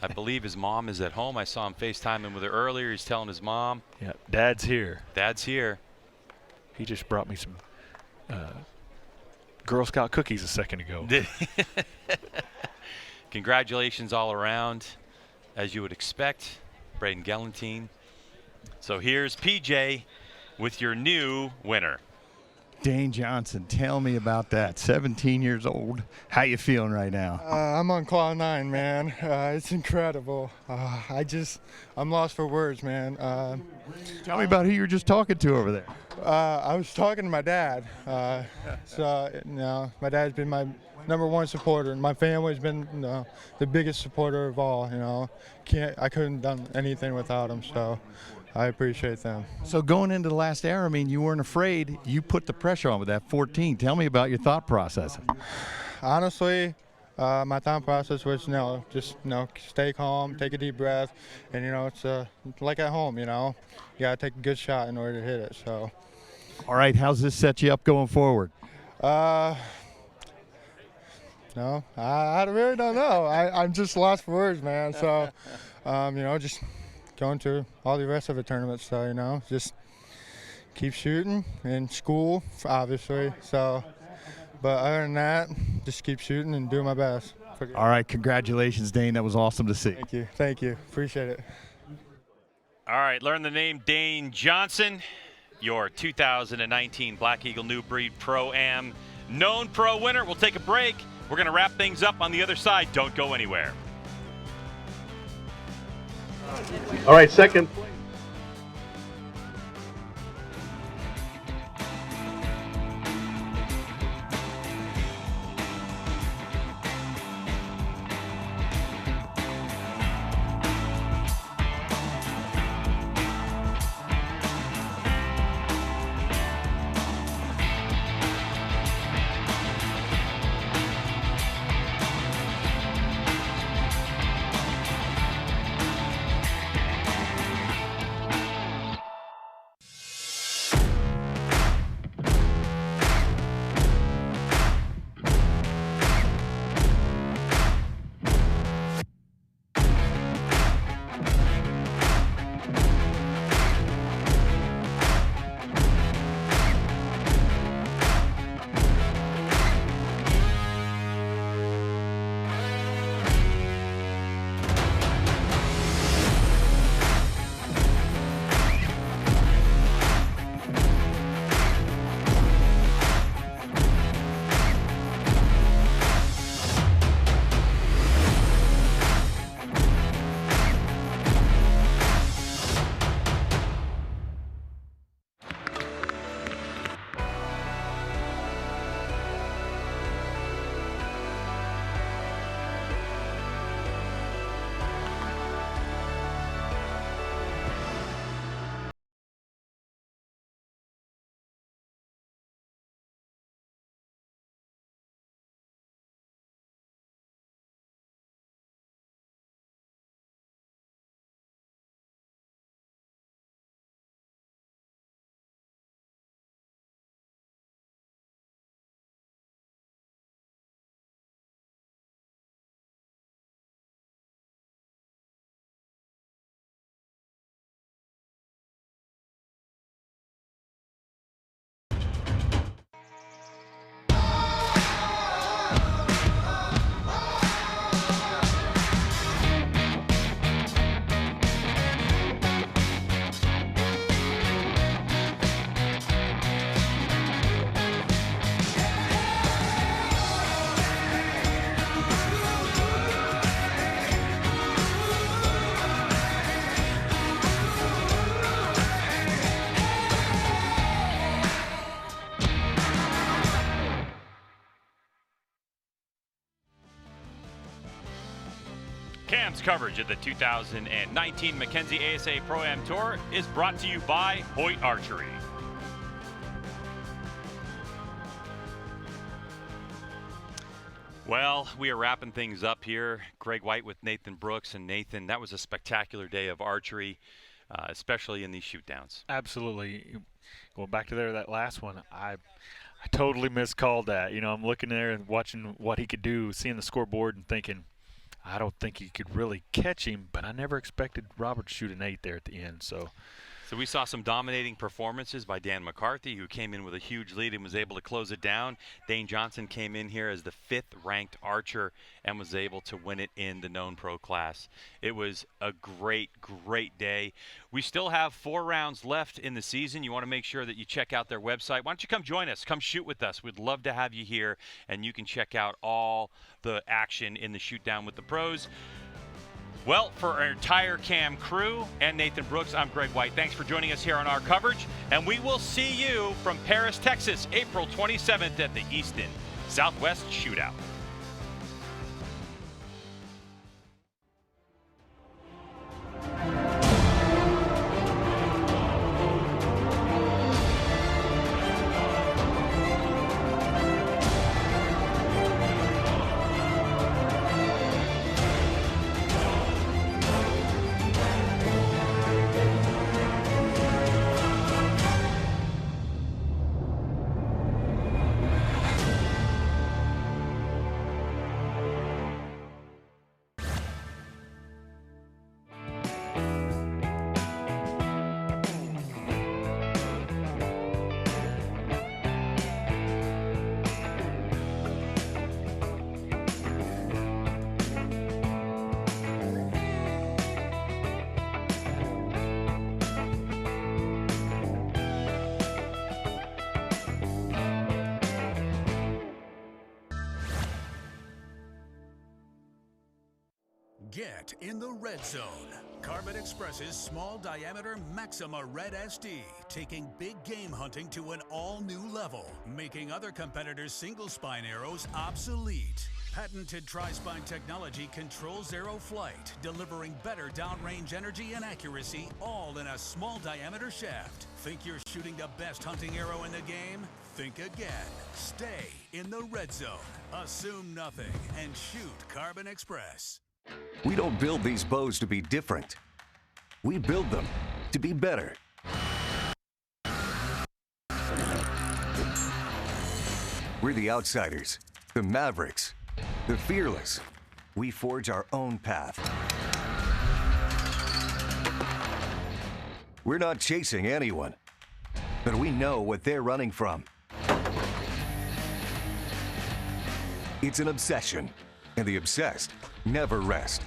I believe his mom is at home. I saw him FaceTiming with her earlier. He's telling his mom. Yeah, Dad's here. Dad's here. He just brought me some Girl Scout cookies a second ago. Congratulations all around, as you would expect, Braden Galantine. So here's PJ with your new winner. Dane Johnson, tell me about that. 17 years old. How you feeling right now? I'm on cloud nine, man. It's incredible. I'm lost for words, man. Tell me about who you were just talking to over there. I was talking to my dad. My dad's been my #1 supporter, and my family's been the biggest supporter of all. I couldn't have done anything without him, so I appreciate them. So going into the last hour, I mean, you weren't afraid. You put the pressure on with that 14. Tell me about your thought process. Honestly, my thought process was, just stay calm, take a deep breath, and it's like at home. You gotta take a good shot in order to hit it. So. All right, how's this set you up going forward? No, I really don't know. I'm just lost for words, man. So, just going to all the rest of the tournaments. So, just keep shooting in school, obviously. So, but other than that, just keep shooting and do my best. All right, congratulations, Dane. That was awesome to see. Thank you. Appreciate it. All right, learn the name Dane Johnson, your 2019 Black Eagle New Breed Pro-Am known pro winner. We'll take a break. We're going to wrap things up on the other side. Don't go anywhere. All right, second. Cam's coverage of the 2019 Mackenzie ASA Pro-Am Tour is brought to you by Hoyt Archery. Well, we are wrapping things up here. Greg White with Nathan Brooks. And Nathan, that was a spectacular day of archery, especially in these shootdowns. Absolutely. Going back to that last one, I totally miscalled that. I'm looking there and watching what he could do, seeing the scoreboard and thinking, I don't think he could really catch him, but I never expected Robert to shoot an 8 there at the end. So So we saw some dominating performances by Dan McCarthy, who came in with a huge lead and was able to close it down. Dane Johnson came in here as the 5th-ranked archer and was able to win it in the known pro class. It was a great, great day. We still have 4 rounds left in the season. You want to make sure that you check out their website. Why don't you come join us? Come shoot with us. We'd love to have you here, and you can check out all the action in the Shootdown with the pros. Well, for our entire CAM crew and Nathan Brooks, I'm Greg White. Thanks for joining us here on our coverage, and we will see you from Paris, Texas, April 27th at the Easton Southwest Shootout. Get in the red zone. Carbon Express's small diameter Maxima Red SD, taking big game hunting to an all-new level, making other competitors' single spine arrows obsolete. Patented tri-spine technology controls arrow flight, delivering better downrange energy and accuracy, all in a small diameter shaft. Think you're shooting the best hunting arrow in the game? Think again. Stay in the red zone. Assume nothing and shoot Carbon Express. We don't build these bows to be different. We build them to be better. We're the outsiders, the mavericks, the fearless. We forge our own path. We're not chasing anyone, but we know what they're running from. It's an obsession, and the obsessed never rest.